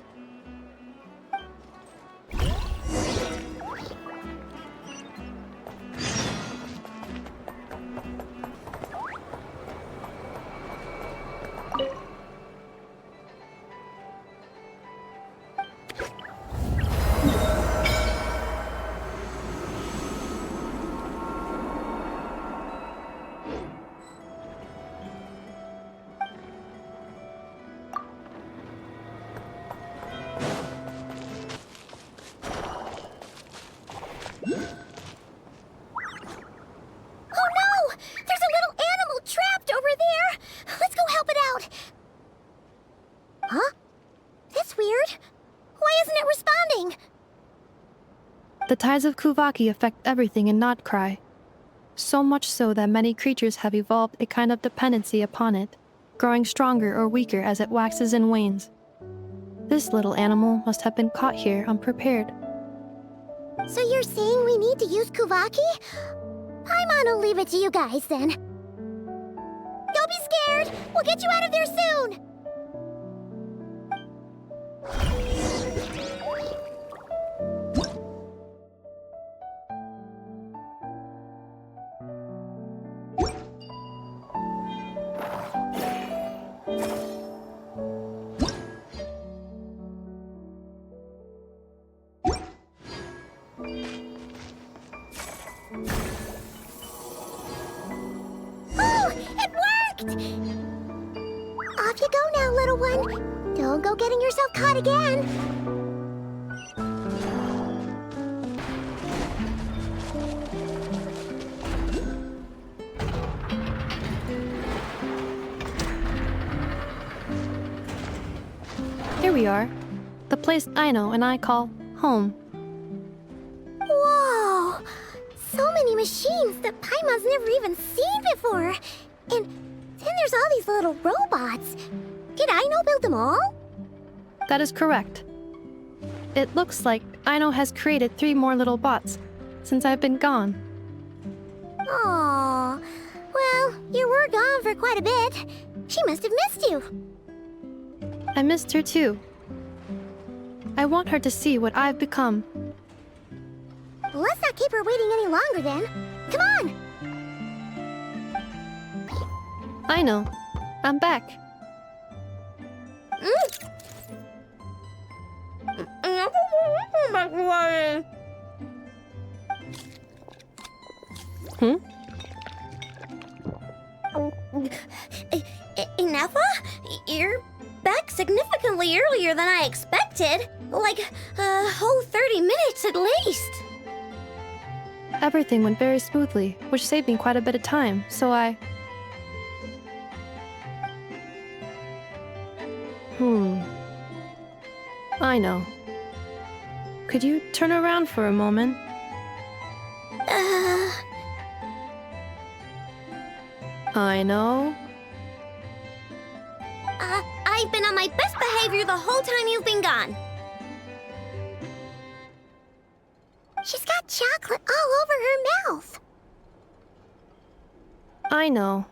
C: The tides of Kuvaki affect everything in Nod-Krai. So much so that many creatures have evolved a kind of dependency upon it, growing stronger or weaker as it waxes and wanes. This little animal must have been caught here unprepared.
B: So you're saying we need to use Kuvaki? Paimon will leave it to you guys then. Don't be scared! We'll get you out of there soon! Off you go now, little one. Don't go getting yourself caught again.
C: Here we are. The place Aino and I call home.
B: Whoa! So many machines that Paimon's never even seen before. And then there's all these little robots. Did Aino build them all?
C: That is correct. It looks like Aino has created 3 more little bots since I've been gone.
B: Aww. Well, you were gone for quite a bit. She must have missed you.
C: I missed her too. I want her to see what I've become.
B: Let's not keep her waiting any longer then. Come on!
C: I know. I'm back.
B: Nefa? You're back significantly earlier than I expected. Like a whole 30 minutes at least.
C: Everything went very smoothly, which saved me quite a bit of time, so I know. Could you turn around for a moment? I know.
B: I've been on my best behavior the whole time you've been gone. She's got chocolate all over her mouth.
C: I know.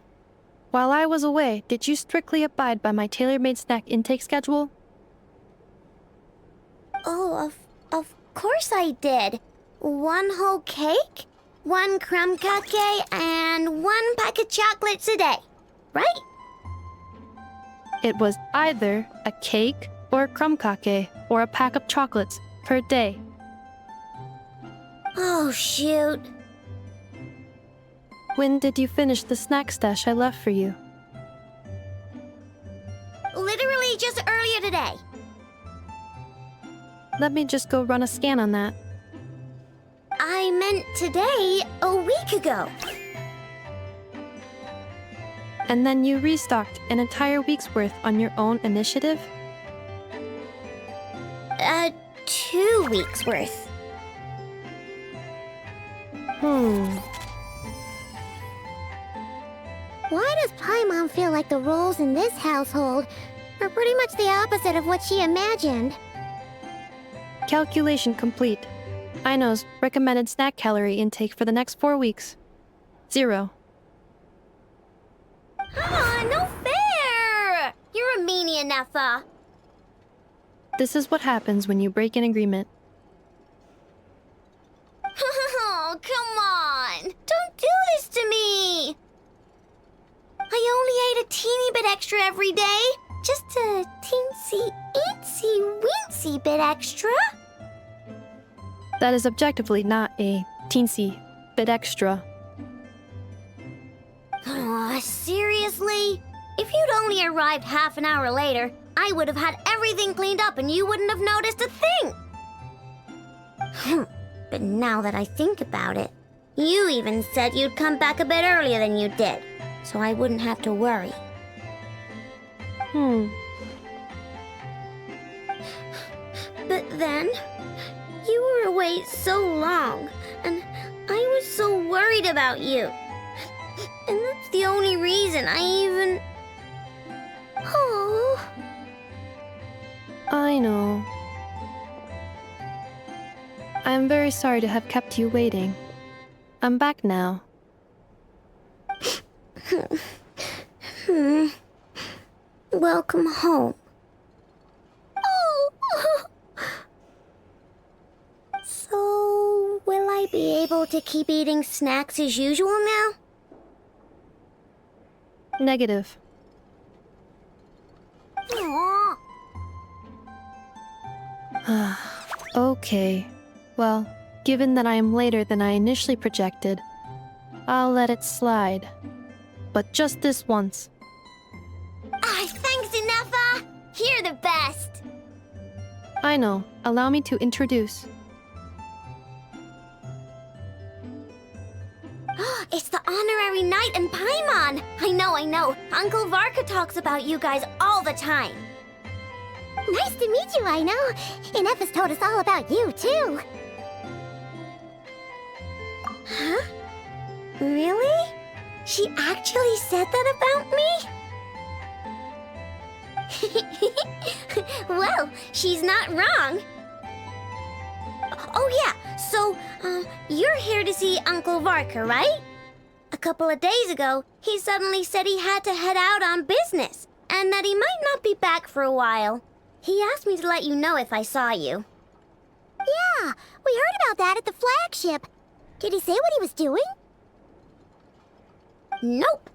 C: While I was away, did you strictly abide by my tailor-made snack intake schedule?
B: Oh, of course I did. 1 whole cake, 1 crumb cake, and 1 pack of chocolates a day, right?
C: It was either a cake or a crumb cake or a pack of chocolates per day.
B: Oh, shoot.
C: When did you finish the snack stash I left for you?
B: Literally just earlier today.
C: Let me just go run a scan on that.
B: I meant today, a week ago.
C: And then you restocked an entire week's worth on your own initiative?
B: 2 weeks worth. Why does Paimon feel like the roles in this household are pretty much the opposite of what she imagined?
C: Calculation complete. Aino's recommended snack calorie intake for the next 4 weeks. 0.
B: No fair! You're a meanie, Nefa.
C: This is what happens when you break an agreement.
B: Oh, come on! Don't do this to me! I only ate a teeny bit extra every day. Just a teensy-eensy-weensy bit extra.
C: That is objectively not a teensy bit extra.
B: Aw, seriously? If you'd only arrived half an hour later, I would have had everything cleaned up and you wouldn't have noticed a thing. But now that I think about it, you even said you'd come back a bit earlier than you did, so I wouldn't have to worry. But then, you were away so long, and I was so worried about you. And that's the only reason I even... Oh.
C: I know. I'm very sorry to have kept you waiting. I'm back now.
B: Welcome home. Oh! So, will I be able to keep eating snacks as usual now?
C: Negative.
B: Aww.
C: Okay. Well, given that I am later than I initially projected, I'll let it slide. But just this once.
B: Thanks, Inefa! You're the best!
C: I know. Allow me to introduce.
B: It's the honorary knight and Paimon! I know. Uncle Varka talks about you guys all the time. Nice to meet you, I know. Inefa's told us all about you, too. Huh? Really? She actually said that about me? Well, she's not wrong. Oh yeah, so, you're here to see Uncle Varka, right? A couple of days ago, he suddenly said he had to head out on business, and that he might not be back for a while. He asked me to let you know if I saw you. Yeah, we heard about that at the flagship. Did he say what he was doing? Nope.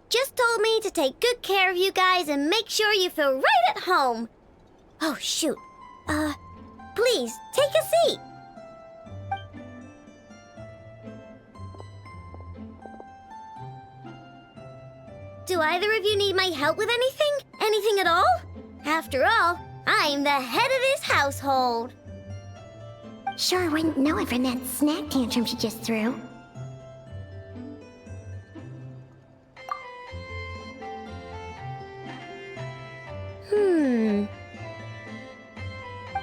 B: Just told me to take good care of you guys and make sure you feel right at home. Oh, shoot. Please, take a seat. Do either of you need my help with anything? Anything at all? After all, I'm the head of this household. Sure wouldn't know it from that snack tantrum she just threw.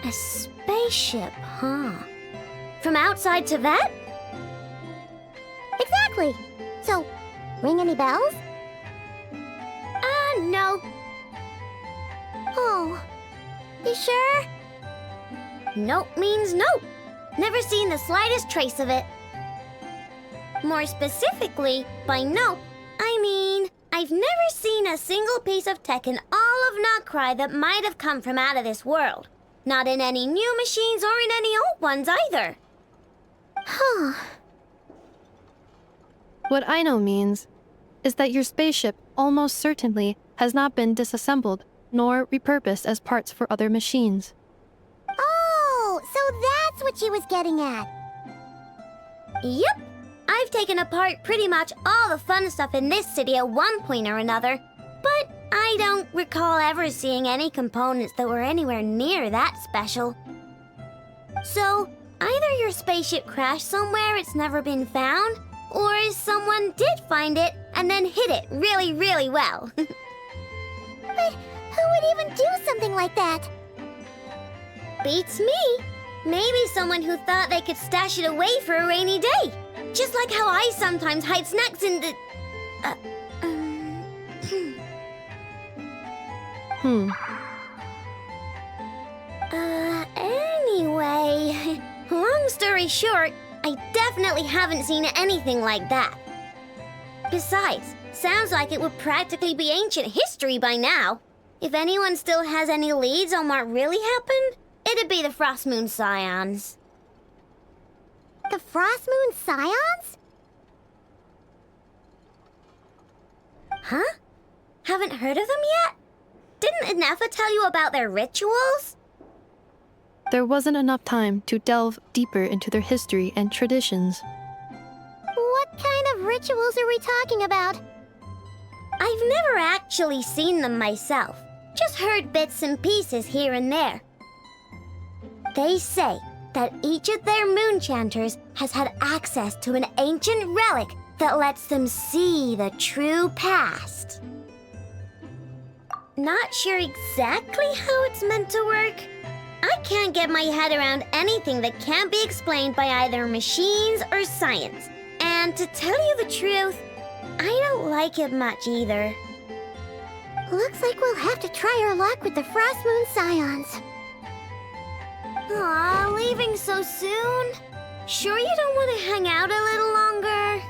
B: A spaceship, huh? From outside to that? Exactly. So, ring any bells? No. Oh, you sure? Nope means nope. Never seen the slightest trace of it. More specifically, by nope, I mean, I've never seen a single piece of tech in all of Nod-Krai that might have come from out of this world. Not in any new machines or in any old ones either. Huh.
C: What I know means is that your spaceship almost certainly has not been disassembled nor repurposed as parts for other machines.
B: Oh, so that's what she was getting at. Yep. I've taken apart pretty much all the fun stuff in this city at one point or another, but I don't recall ever seeing any components that were anywhere near that special. So, either your spaceship crashed somewhere it's never been found, or someone did find it and then hid it really, really well. But who would even do something like that? Beats me. Maybe someone who thought they could stash it away for a rainy day. Just like how I sometimes hide snacks in the... Anyway, long story short, I definitely haven't seen anything like that. Besides, sounds like it would practically be ancient history by now. If anyone still has any leads on what really happened, it'd be the Frost Moon Scions. The Frost Moon Scions? Huh? Haven't heard of them yet? Didn't Inefa tell you about their rituals?
C: There wasn't enough time to delve deeper into their history and traditions.
B: What kind of rituals are we talking about? I've never actually seen them myself. Just heard bits and pieces here and there. They say that each of their moon chanters has had access to an ancient relic that lets them see the true past. Not sure exactly how it's meant to work, I can't get my head around anything that can't be explained by either machines or science. And to tell you the truth, I don't like it much either. Looks like we'll have to try our luck with the Frost Moon Scions. Aw, leaving so soon? Sure you don't want to hang out a little longer?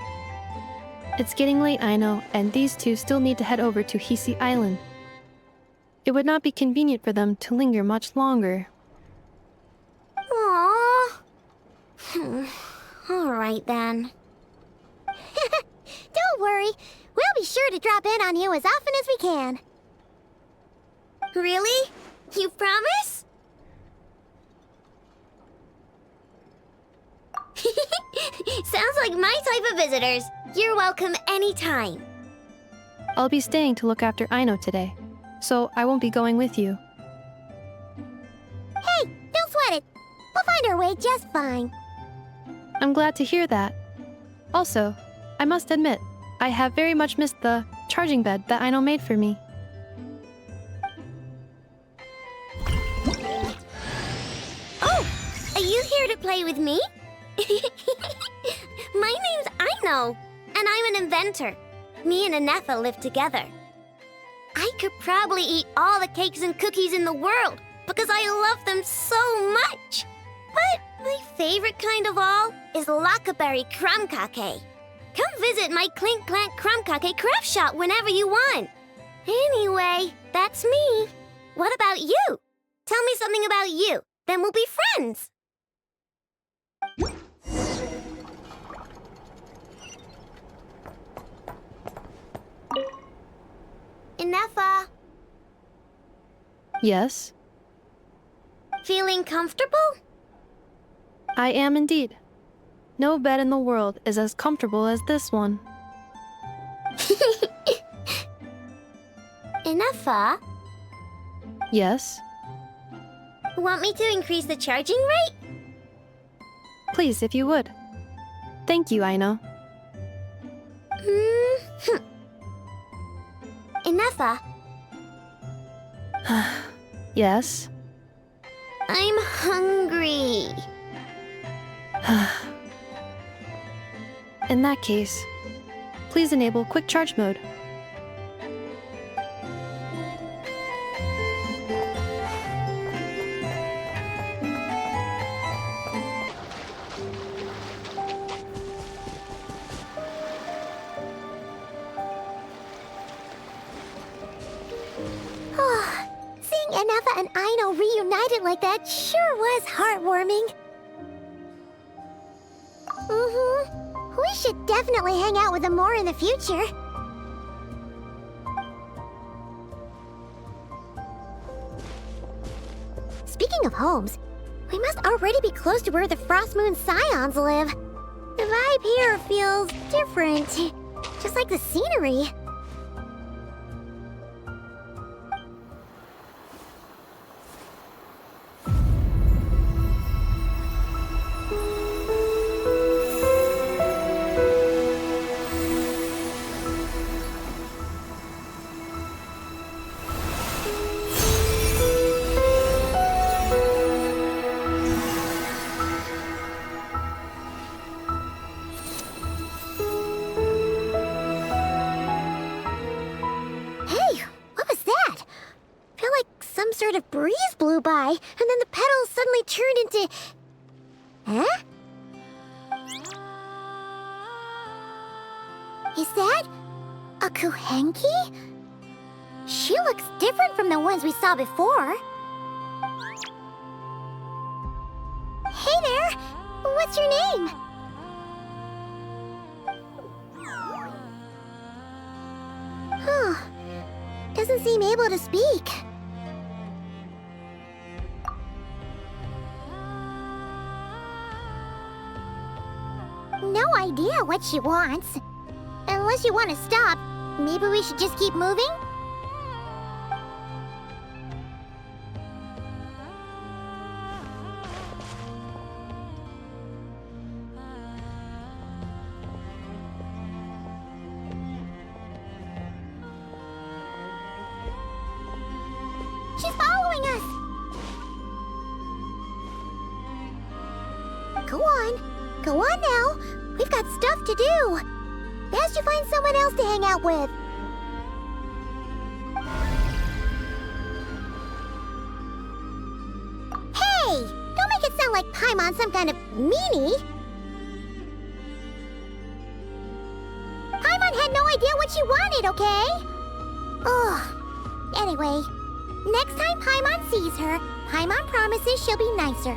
C: It's getting late, I know, and these two still need to head over to Hisi Island. It would not be convenient for them to linger much longer.
B: Aww. All right then. Don't worry. We'll be sure to drop in on you as often as we can. Really? You promise? Sounds like my type of visitors. You're welcome anytime.
C: I'll be staying to look after Aino today, so I won't be going with you.
B: Hey, don't sweat it. We'll find our way just fine.
C: I'm glad to hear that. Also, I must admit, I have very much missed the charging bed that Aino made for me.
B: Oh, are you here to play with me? My name's Aino, and I'm an inventor. Me and Anefa live together. I could probably eat all the cakes and cookies in the world because I love them so much. But my favorite kind of all is Lakaberry crumb cake. Come visit my Clink Clank crumb cake craft shop whenever you want. Anyway, that's me. What about you? Tell me something about you, then we'll be friends. Anefa,
C: Yes,
B: feeling comfortable?
C: I am indeed. No bed in the world is as comfortable as this one.
B: Anefa,
C: Yes,
B: want me to increase the charging rate?
C: please if you would. Thank you, Aino.
B: Anefa,
C: Yes.
B: I'm hungry.
C: In that case, please enable quick charge mode.
B: Seeing Anefa and Aino reunited like that sure was heartwarming. We should definitely hang out with them more in the future. Speaking of homes, we must already be close to where the Frost Moon Scions live. The vibe here feels different, just like the scenery. Sort of breeze blew by, and then the petals suddenly turned into... Huh? Is that a Kuhenki? She looks different from the ones we saw before. Hey there! What's your name? Huh. Doesn't seem able to speak. No idea what she wants. Unless you want to stop, maybe we should just keep moving? She's following us! Go on now. We've got stuff to do. Best you find someone else to hang out with. Hey! Don't make it sound like Paimon's some kind of meanie. Paimon had no idea what she wanted, okay? Ugh. Anyway, next time Paimon sees her, Paimon promises she'll be nicer.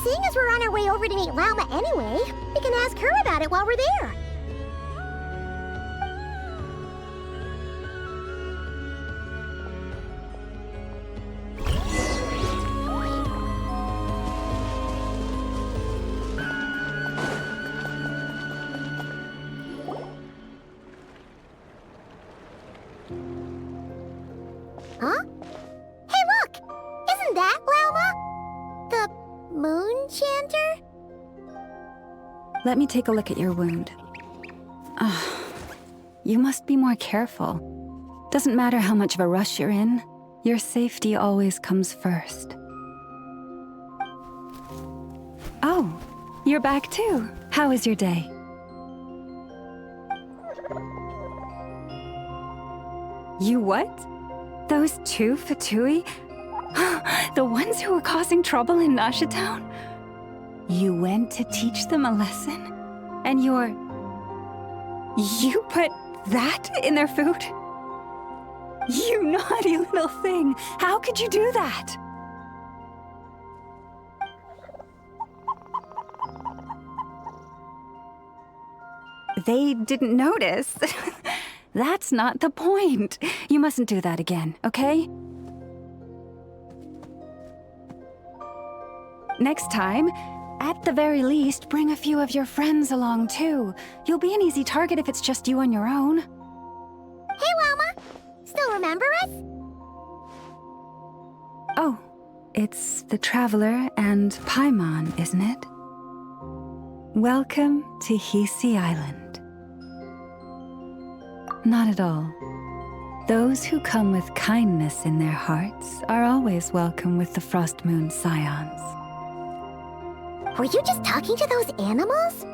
B: Seeing as we're on our way over to meet Lauma anyway, we can ask her about it while we're there. Huh? Hey, look! Isn't that Lauma? The moon chanter?
I: Let me take a look at your wound. You must be more careful. Doesn't matter how much of a rush you're in, your safety always comes first. Oh, you're back too. How was your day? You what? Those two Fatui? The ones who were causing trouble in Nasha town? You went to teach them a lesson? And you put that in their food? You naughty little thing! How could you do that? They didn't notice. That's not the point. You mustn't do that again, okay? Next time, at the very least, bring a few of your friends along too. You'll be an easy target if it's just you on your own.
B: Hey, Lauma! Still remember us?
I: Oh, it's the Traveler and Paimon, isn't it? Welcome to Hisi Island. Not at all. Those who come with kindness in their hearts are always welcome with the Frost Moon Scions.
B: Were you just talking to those animals?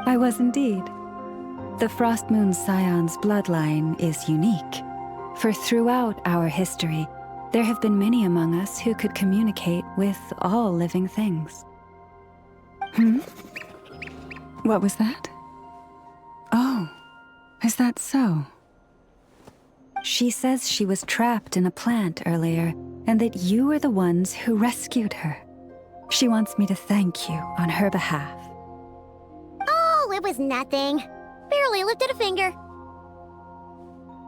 I: I was indeed. The Frost Moon Scions bloodline is unique, for throughout our history, there have been many among us who could communicate with all living things. What was that? Oh, is that so? She says she was trapped in a plant earlier, and that you were the ones who rescued her. She wants me to thank you on her behalf.
B: Oh, it was nothing. Barely lifted a finger.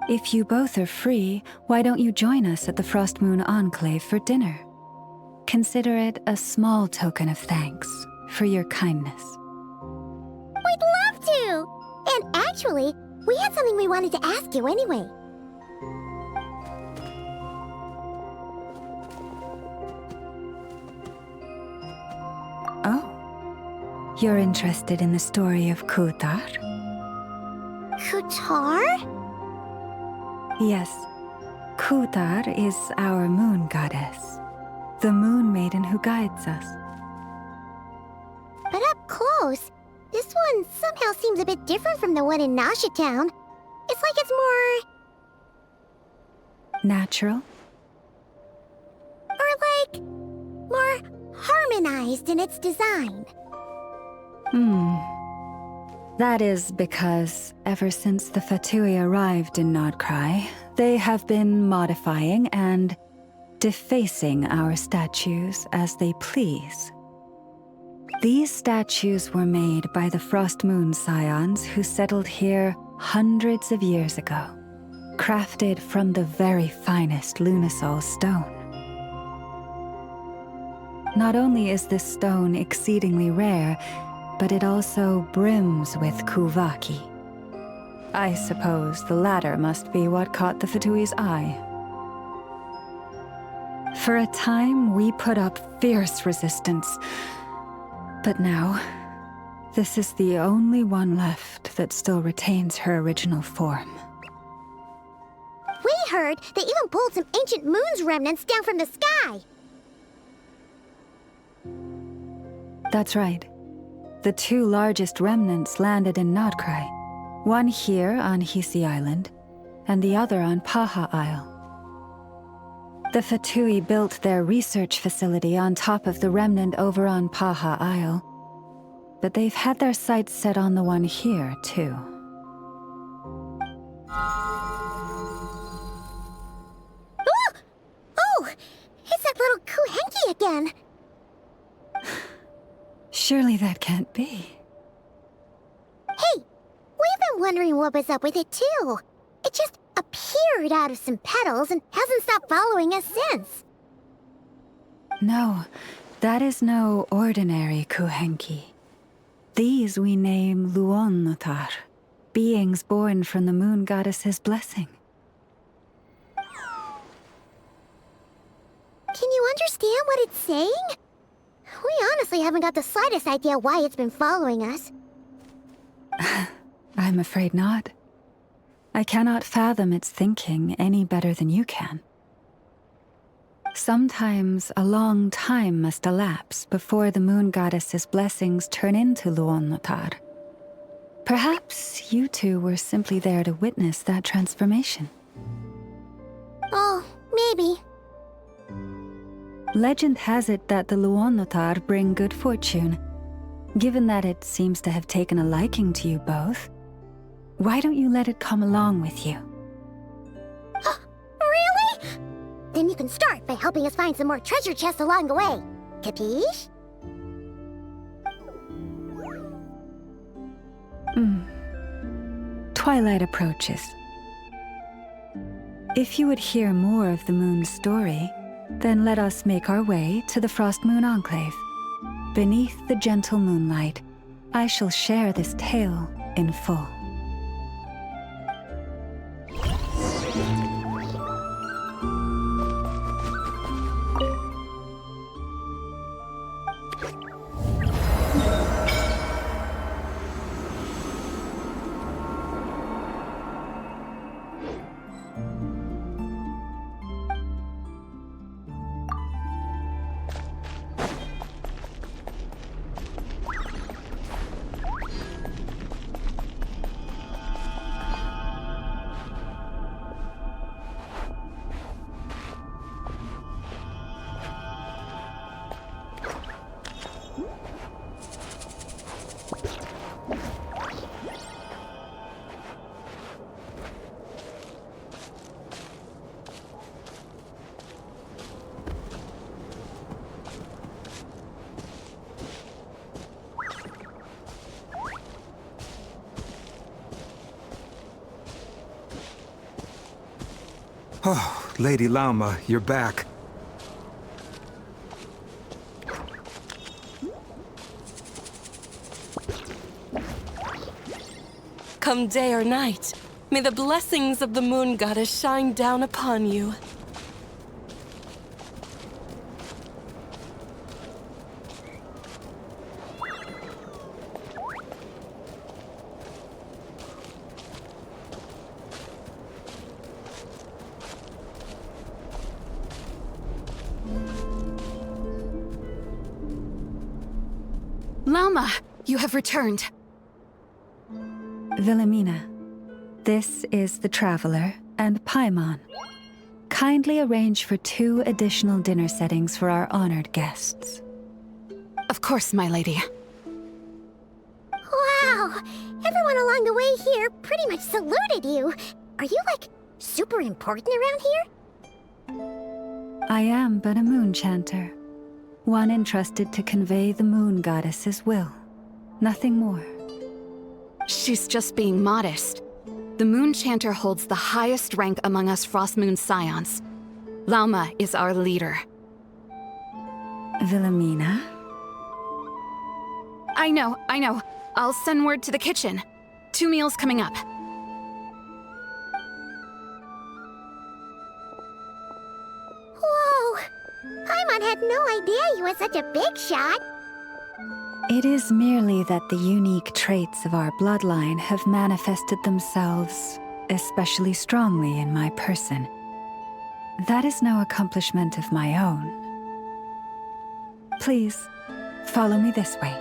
I: If you both are free, why don't you join us at the Frost Moon Enclave for dinner? Consider it a small token of thanks for your kindness.
B: We'd love to! And actually, we had something we wanted to ask you anyway.
I: Oh, you're interested in the story of Kutar?
B: Kutar?
I: Yes, Kutar is our moon goddess, the moon maiden who guides us.
B: But up close, this one somehow seems a bit different from the one in Nasha town. It's like it's more...
I: natural?
B: Or like... more harmonized in its design.
I: That is because ever since the Fatui arrived in Nod-Krai, they have been modifying and defacing our statues as they please. These statues were made by the Frost Moon Scions who settled here hundreds of years ago, crafted from the very finest Lunasol stone. Not only is this stone exceedingly rare, but it also brims with kuvaki. I suppose the latter must be what caught the Fatui's eye. For a time, we put up fierce resistance. But now, this is the only one left that still retains her original form.
B: We heard they even pulled some ancient moon's remnants down from the sky.
I: That's right. The two largest remnants landed in Nod-Krai. One here on Hisi Island, and the other on Paha Isle. The Fatui built their research facility on top of the remnant over on Paha Isle, but they've had their sights set on the one here, too.
B: Oh! It's that little Kuhenki again!
I: Surely that can't be.
B: Hey! We've been wondering what was up with it, too. It just appeared out of some petals and hasn't stopped following us since.
I: No, that is no ordinary Kuhenki. These we name Luon-Notar, beings born from the moon goddess's blessing.
B: Can you understand what it's saying? We honestly haven't got the slightest idea why it's been following us.
I: I'm afraid not. I cannot fathom its thinking any better than you can. Sometimes a long time must elapse before the moon goddess's blessings turn into Luon-Notar. Perhaps you two were simply there to witness that transformation.
B: Oh, maybe.
I: Legend has it that the Luon-Notar bring good fortune. Given that it seems to have taken a liking to you both, why don't you let it come along with you?
B: Really? Then you can start by helping us find some more treasure chests along the way. Capiche?
I: Twilight approaches. If you would hear more of the moon's story, then let us make our way to the Frost Moon Enclave. Beneath the gentle moonlight, I shall share this tale in full.
N: Oh, Lady Lauma, you're back.
O: Come day or night, may the blessings of the moon goddess shine down upon you.
L: Lauma, you have returned.
I: Wilhelmina, this is the Traveler and Paimon. Kindly arrange for 2 additional dinner settings for our honored guests.
L: Of course, my lady.
B: Wow! Everyone along the way here pretty much saluted you. Are you, like, super important around here?
I: I am but a moon chanter. One entrusted to convey the moon goddess's will. Nothing more.
L: She's just being modest. The Moon Chanter holds the highest rank among us Frost Moon Scions. Lauma is our leader.
I: Wilhelmina?
L: I know. I'll send word to the kitchen. 2 meals coming up.
B: Whoa! Paimon had no idea you were such a big shot.
I: It is merely that the unique traits of our bloodline have manifested themselves especially strongly in my person. That is no accomplishment of my own. Please, Follow me this way.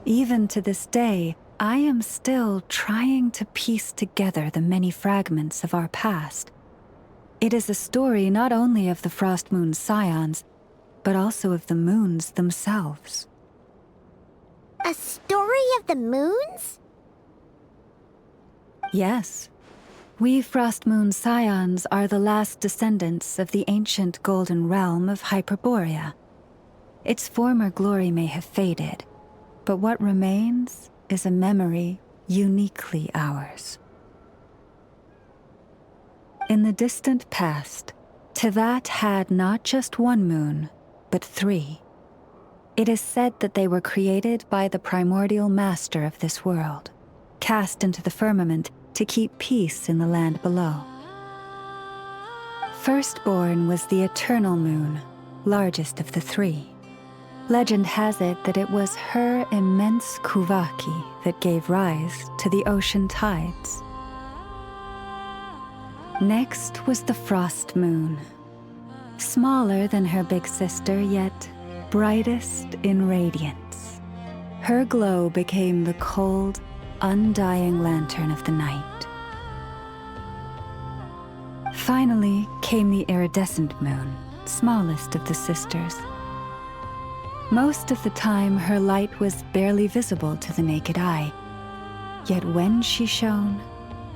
I: Even to this day, I am still trying to piece together the many fragments of our past. It is a story not only of the Frost Moon Scions, but also of the moons themselves.
B: A story of the moons?
I: Yes. We Frost Moon Scions are the last descendants of the ancient golden realm of Hyperborea. Its former glory may have faded, but what remains is a memory uniquely ours. In the distant past, Teyvat had not just one moon, but 3. It is said that they were created by the primordial master of this world, cast into the firmament to keep peace in the land below. Firstborn was the eternal moon, largest of the 3. Legend has it that it was her immense kuvaki that gave rise to the ocean tides. Next was the Frost Moon. Smaller than her big sister, yet brightest in radiance. Her glow became the cold, undying lantern of the night. Finally came the iridescent moon, smallest of the sisters. Most of the time, her light was barely visible to the naked eye. Yet when she shone,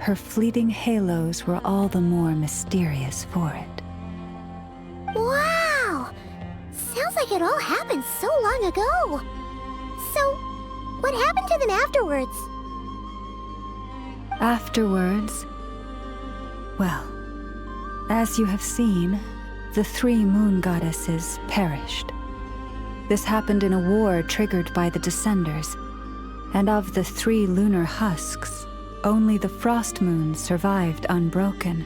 I: her fleeting halos were all the more mysterious for it.
B: Wow! Sounds like it all happened so long ago. So, what happened to them afterwards?
I: Afterwards, well, as you have seen, the 3 moon goddesses perished. This happened in a war triggered by the Descenders, and of the 3 lunar husks, only the Frost Moon survived unbroken,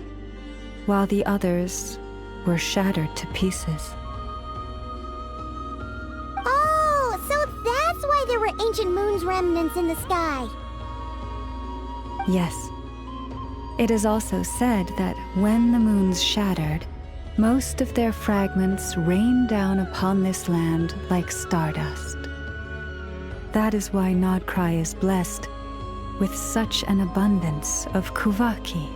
I: while the others were shattered to pieces.
B: Oh, so that's why there were ancient moon's remnants in the sky.
I: Yes. It is also said that when the moons shattered, most of their fragments rained down upon this land like stardust. That is why Nod-Krai is blessed with such an abundance of kuvaki.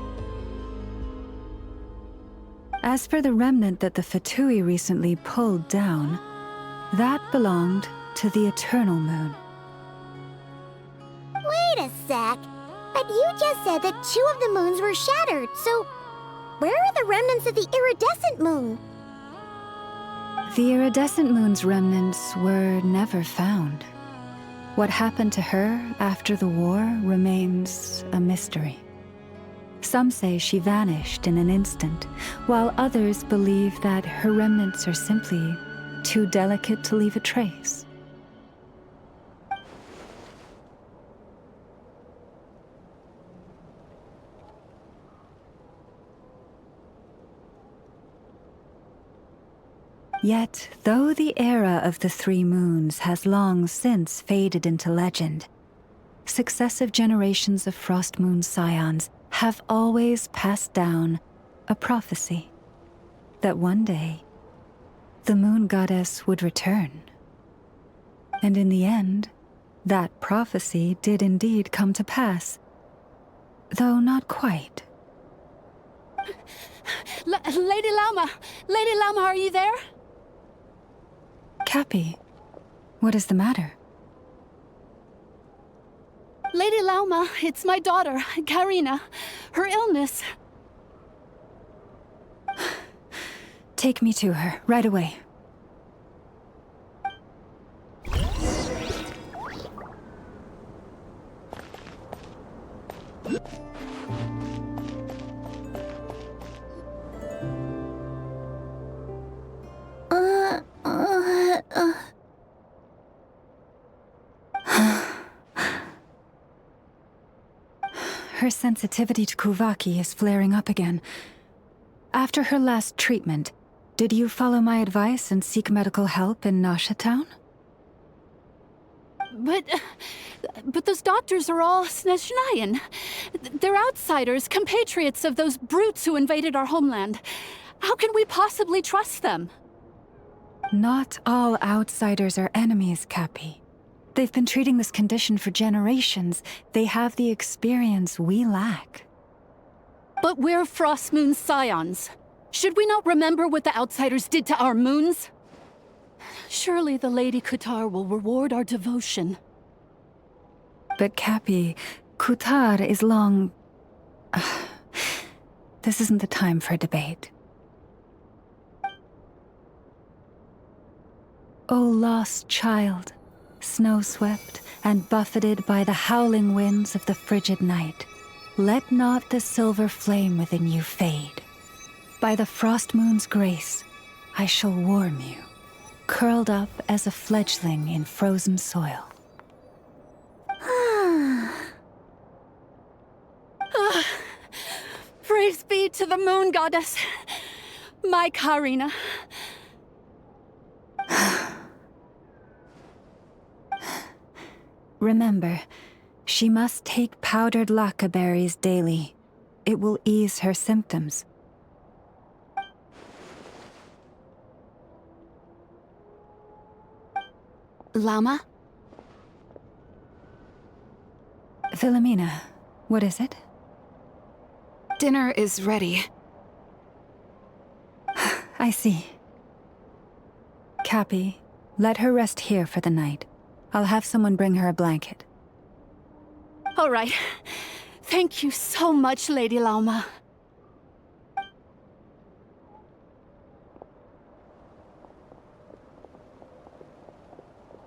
I: As for the remnant that the Fatui recently pulled down, that belonged to the Eternal Moon.
B: Wait a sec. But you just said that 2 of the moons were shattered, so where are the remnants of the iridescent moon?
I: The iridescent moon's remnants were never found. What happened to her after the war remains a mystery. Some say she vanished in an instant, while others believe that her remnants are simply too delicate to leave a trace. Yet, though the era of the 3 moons has long since faded into legend, successive generations of Frost Moon Scions have always passed down a prophecy that one day the moon goddess would return. And in the end, that prophecy did indeed come to pass, though not quite.
P: Lady Lama! Lady Lama, are you there?
I: Cappy, what is the matter?
P: Lady Lauma, it's my daughter, Karina. Her illness.
I: Take me to her, right away. Her sensitivity to Kuvaki is flaring up again. After her last treatment, did you follow my advice and seek medical help in Nasha town?
P: But those doctors are all Snezhnayan. They're outsiders, compatriots of those brutes who invaded our homeland. How can we possibly trust them?
I: Not all outsiders are enemies, Cappy. They've been treating this condition for generations. They have the experience we lack.
P: But we're Frost Moon scions. Should we not remember what the outsiders did to our moons? Surely the Lady Kutar will reward our devotion.
I: But Cappy, Kutar is long... This isn't the time for a debate. O lost child, snow-swept and buffeted by the howling winds of the frigid night, let not the silver flame within you fade. By the frost moon's grace, I shall warm you, curled up as a fledgling in frozen soil.
P: Praise be to the moon goddess, my Karina.
I: Remember, she must take powdered laka berries daily. It will ease her symptoms.
L: Llama?
I: Philomena, what is it?
L: Dinner is ready.
I: I see. Cappy, let her rest here for the night. I'll have someone bring her a blanket.
P: All right. Thank you so much, Lady Lauma.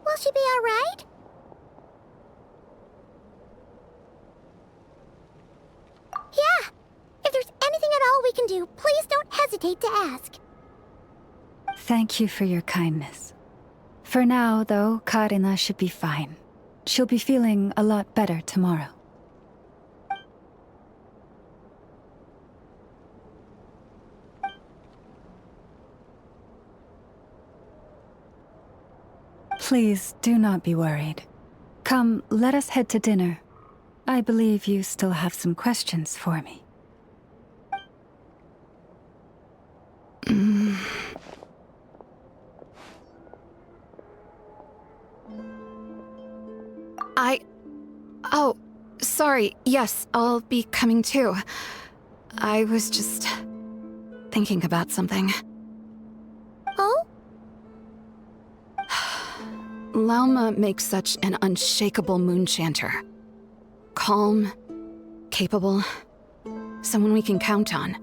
B: Will she be all right? Yeah. If there's anything at all we can do, please don't hesitate to ask.
I: Thank you for your kindness. For now, though, Karina should be fine. She'll be feeling a lot better tomorrow. Please do not be worried. Come, let us head to dinner. I believe you still have some questions for me.
L: Oh, sorry. Yes, I'll be coming too. I was just thinking about something.
B: Oh?
L: Lauma makes such an unshakable moon chanter. Calm, capable, someone we can count on.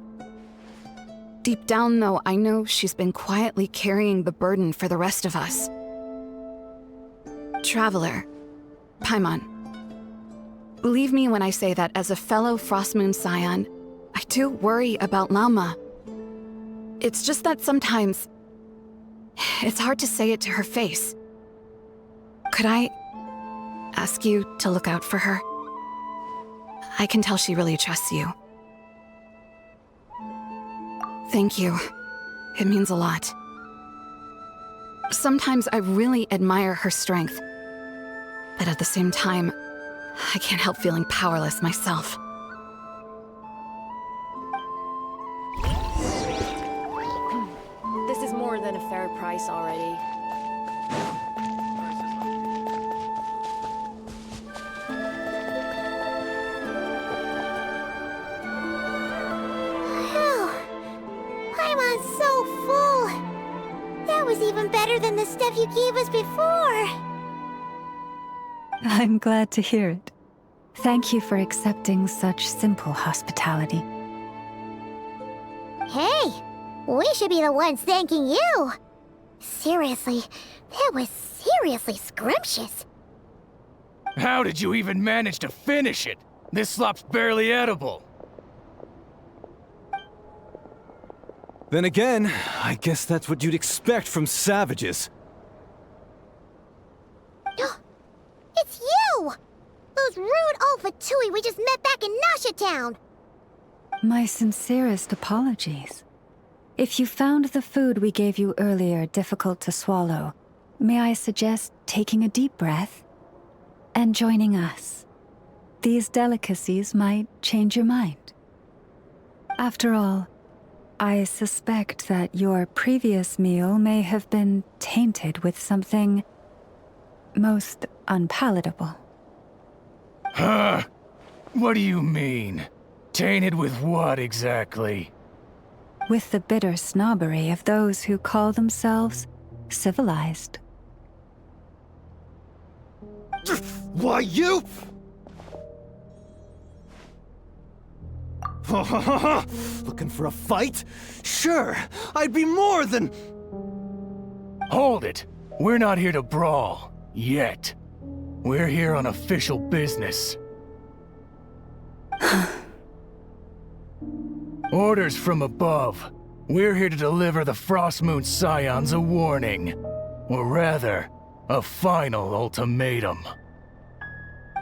L: Deep down, though, I know she's been quietly carrying the burden for the rest of us. Traveler, Paimon, believe me when I say that as a fellow Frost Moon Scion, I do worry about Lauma. It's just that sometimes it's hard to say it to her face. Could I ask you to look out for her? I can tell she really trusts you. Thank you. It means a lot. Sometimes I really admire her strength, but at the same time, I can't help feeling powerless myself.
Q: This is more than a fair price already.
B: Paimon's so full. That was even better than the stuff you gave us before.
I: I'm glad to hear it. Thank you for accepting such simple hospitality.
B: Hey, we should be the ones thanking you. Seriously, that was seriously scrumptious.
J: How did you even manage to finish it? This slop's barely edible.
K: Then again, I guess that's what you'd expect from savages.
B: It's you! Those rude old Fatui we just met back in Nasha Town!
I: My sincerest apologies. If you found the food we gave you earlier difficult to swallow, may I suggest taking a deep breath and joining us? These delicacies might change your mind. After all, I suspect that your previous meal may have been tainted with something most unpalatable.
J: Huh? What do you mean? Tainted with what exactly?
I: With the bitter snobbery of those who call themselves civilized.
K: Why, you? Looking for a fight? Sure, I'd be more than...
J: Hold it! We're not here to brawl. Yet. We're here on official business. Orders from above. We're here to deliver the Frostmoon Scions a warning. Or rather, a final ultimatum.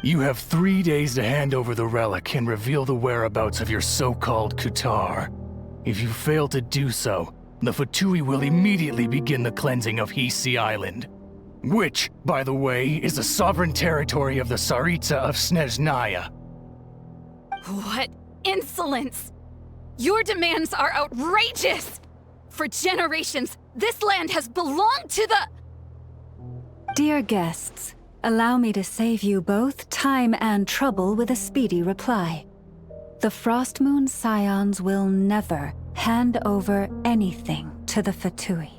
J: You have 3 days to hand over the relic and reveal the whereabouts of your so-called Kutar. If you fail to do so, the Fatui will immediately begin the cleansing of Hisi Island. Which, by the way, is the sovereign territory of the Tsaritsa of Snezhnaya.
L: What insolence! Your demands are outrageous! For generations, this land has belonged to the...
I: Dear guests, allow me to save you both time and trouble with a speedy reply. The Frostmoon Scions will never hand over anything to the Fatui.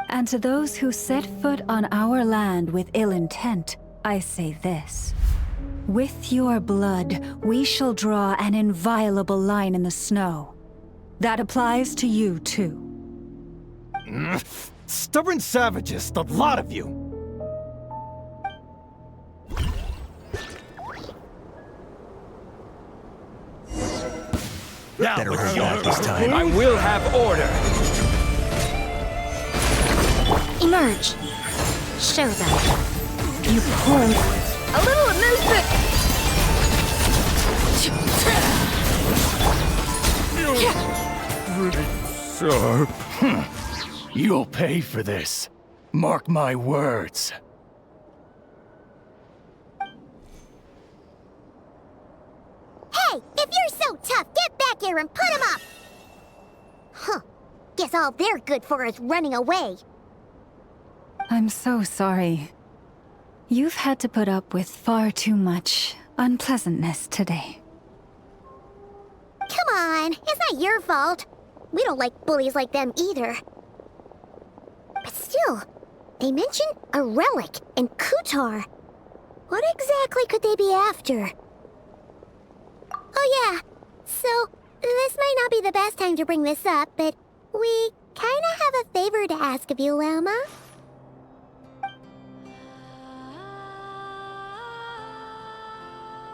I: And to those who set foot on our land with ill intent, I say this. With your blood, we shall draw an inviolable line in the snow. That applies to you, too.
K: Stubborn savages, the lot of you!
J: Now,
K: better hurry up this
J: time.
K: I will have order!
E: Emerge. Show them.
I: You poor...
E: A little amusement!
J: Pretty sharp. You'll pay for this. Mark my words.
B: Hey, if you're so tough, get back here and put him up! Huh. Guess all they're good for is running away.
I: I'm so sorry. You've had to put up with far too much unpleasantness today.
B: Come on, it's not your fault. We don't like bullies like them either. But still, they mentioned a relic and Kutar. What exactly could they be after? Oh yeah, so this might not be the best time to bring this up, but we kinda have a favor to ask of you, Lama.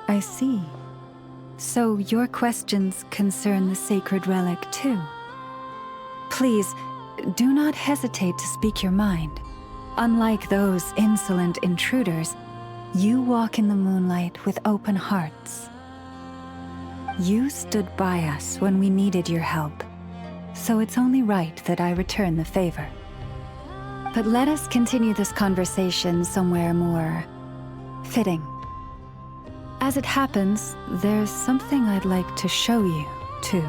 I: I see. So your questions concern the sacred relic too. Please, do not hesitate to speak your mind. Unlike those insolent intruders, you walk in the moonlight with open hearts. You stood by us when we needed your help, so it's only right that I return the favor. But let us continue this conversation somewhere more fitting. As it happens, there's something I'd like to show you, too.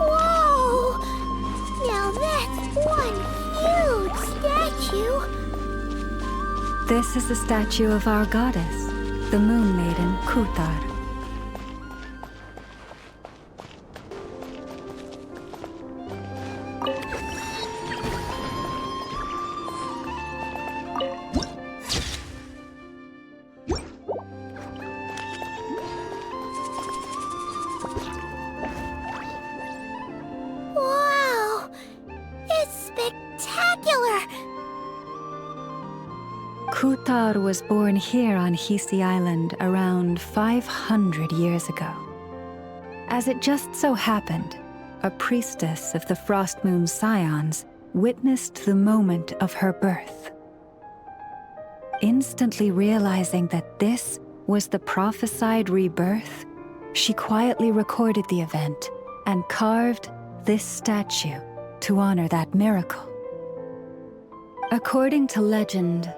B: Whoa! Now that's one huge statue!
I: This is the statue of our goddess, the Moon Maiden Kutar.
B: Wow! It's spectacular!
I: Kutar was born here on Hisi Island around 500 years ago. As it just so happened, a priestess of the Frost Moon Scions witnessed the moment of her birth. Instantly realizing that this was the prophesied rebirth, she quietly recorded the event and carved this statue to honor that miracle. According to legend,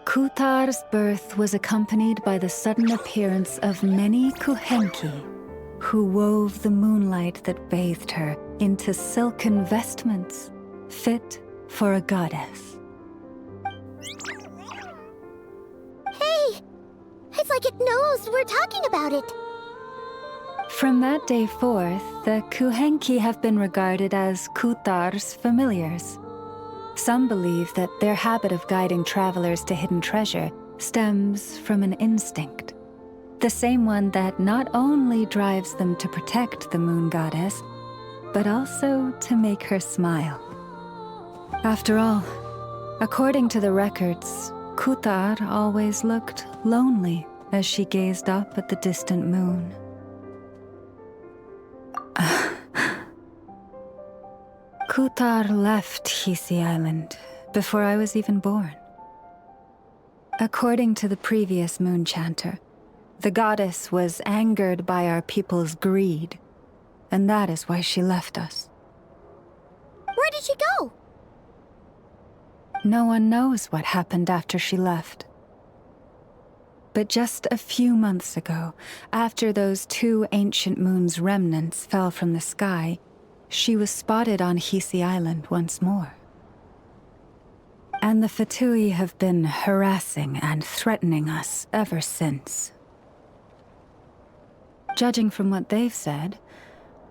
I: Kutar's birth was accompanied by the sudden appearance of many Kuhenki, who wove the moonlight that bathed her into silken vestments fit for a goddess.
B: Hey! It's like it knows we're talking about it.
I: From that day forth, the Kuhenki have been regarded as Kutar's familiars. Some believe that their habit of guiding travelers to hidden treasure stems from an instinct. The same one that not only drives them to protect the moon goddess, but also to make her smile. After all, according to the records, Kutar always looked lonely as she gazed up at the distant moon. Kutar left Hisi Island before I was even born. According to the previous moon chanter, the goddess was angered by our people's greed, and that is why she left us.
B: Where did she go?
I: No one knows what happened after she left. But just a few months ago, after those 2 ancient moon's remnants fell from the sky, she was spotted on Hisi Island once more. And the Fatui have been harassing and threatening us ever since. Judging from what they've said,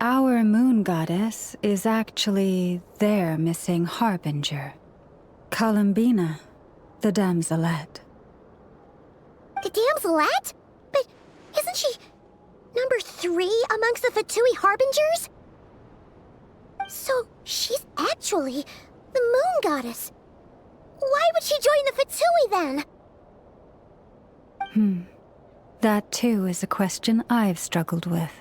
I: our moon goddess is actually their missing harbinger, Columbina, the damselette.
B: The damselette? But isn't she number 3 amongst the Fatui harbingers? So she's actually the moon goddess. Why would she join the Fatui then?
I: That too is a question I've struggled with.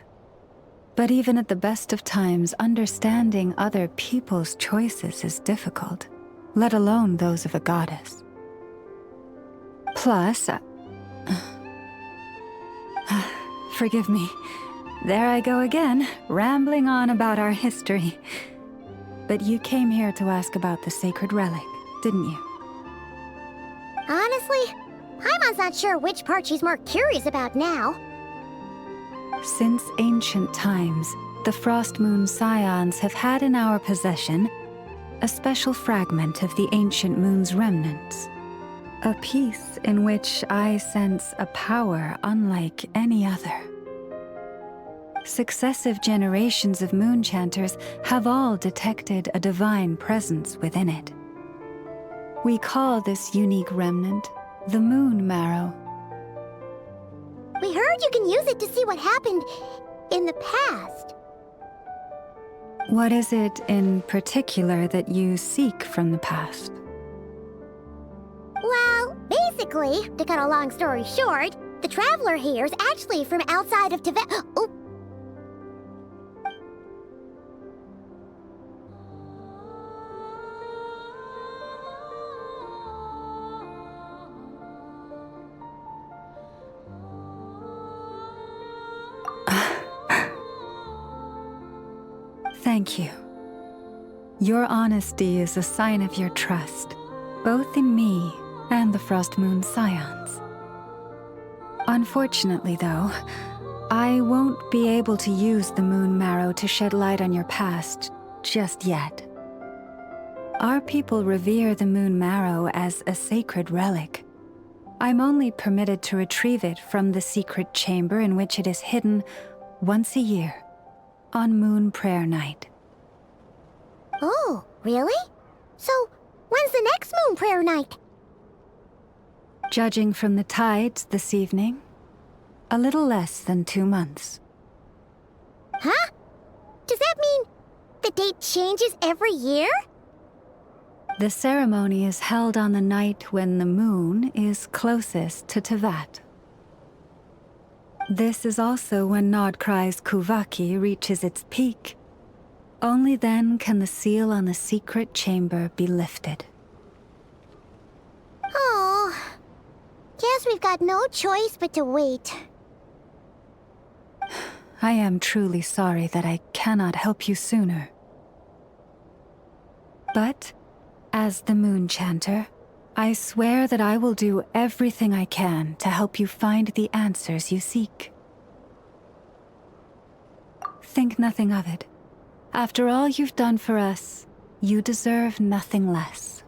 I: But even at the best of times, understanding other people's choices is difficult, let alone those of a goddess. Plus, forgive me. There I go again, rambling on about our history. But you came here to ask about the sacred relic, didn't you?
B: Honestly, Paimon's not sure which part she's more curious about now.
I: Since ancient times, the Frost Moon Scions have had in our possession a special fragment of the ancient moon's remnants. A piece in which I sense a power unlike any other. Successive generations of moon chanters have all detected a divine presence within it. We call this unique remnant the Moon Marrow.
B: We heard you can use it to see what happened in the past.
I: What is it in particular that you seek from the past?
B: Well, basically, to cut a long story short, the traveler here is actually from outside of Tibet. Oh.
I: Thank you. Your honesty is a sign of your trust, both in me and the Frost Moon Scions. Unfortunately, though, I won't be able to use the Moon Marrow to shed light on your past just yet. Our people revere the Moon Marrow as a sacred relic. I'm only permitted to retrieve it from the secret chamber in which it is hidden once a year, on Moon Prayer Night.
B: Oh, really? So, when's the next Moon Prayer Night?
I: Judging from the tides this evening, a little less than 2 months.
B: Huh? Does that mean the date changes every year?
I: The ceremony is held on the night when the moon is closest to Tevat. This is also when Nod-Krai's Kuvaki reaches its peak. Only then can the seal on the secret chamber be lifted.
B: Oh, guess we've got no choice but to wait.
I: I am truly sorry that I cannot help you sooner. But, as the Moon Chanter, I swear that I will do everything I can to help you find the answers you seek. Think nothing of it. After all you've done for us, you deserve nothing less.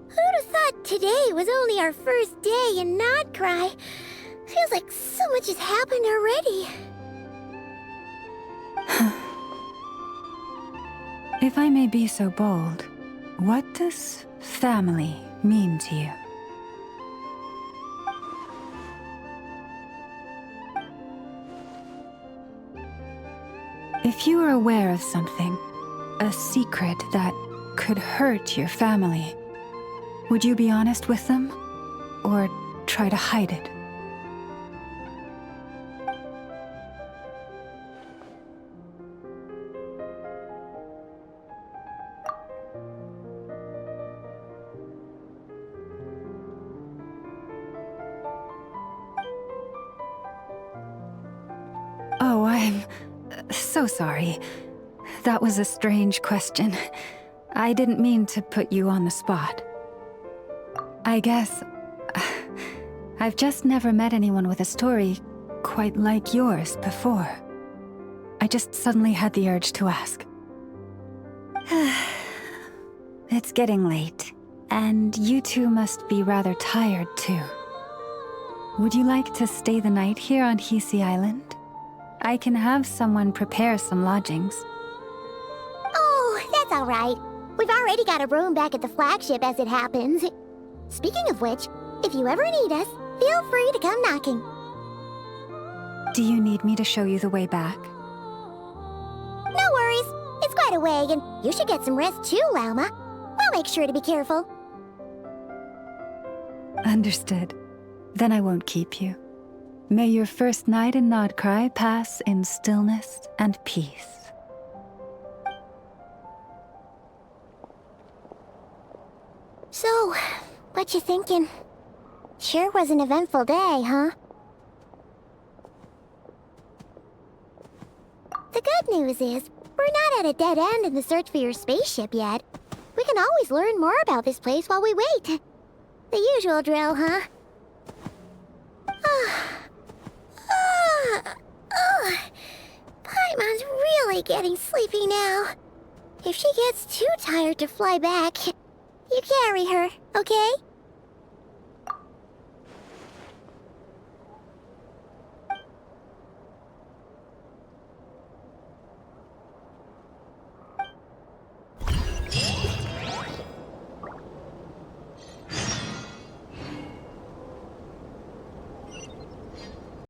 B: Who'd have thought today was only our first day in Nod-Krai? Feels like so much has happened already.
I: If I may be so bold, what does family mean to you? If you are aware of something, a secret that could hurt your family, would you be honest with them, or try to hide it? Oh, I'm so sorry. That was a strange question. I didn't mean to put you on the spot. I guess I've just never met anyone with a story quite like yours before. I just suddenly had the urge to ask. It's getting late, and you two must be rather tired too. Would you like to stay the night here on Hisi Island? I can have someone prepare some lodgings.
B: Oh, that's all right. We've already got a room back at the flagship as it happens. Speaking of which, if you ever need us, feel free to come knocking.
I: Do you need me to show you the way back?
B: No worries. It's quite a way, and you should get some rest too, Lauma. I'll make sure to be careful.
I: Understood. Then I won't keep you. May your first night in Nod-Krai pass in stillness and peace.
B: So, what you thinking? Sure was an eventful day, huh? The good news is, we're not at a dead end in the search for your spaceship yet. We can always learn more about this place while we wait. The usual drill, huh? Paimon's really getting sleepy now. If she gets too tired to fly back, you carry her, okay?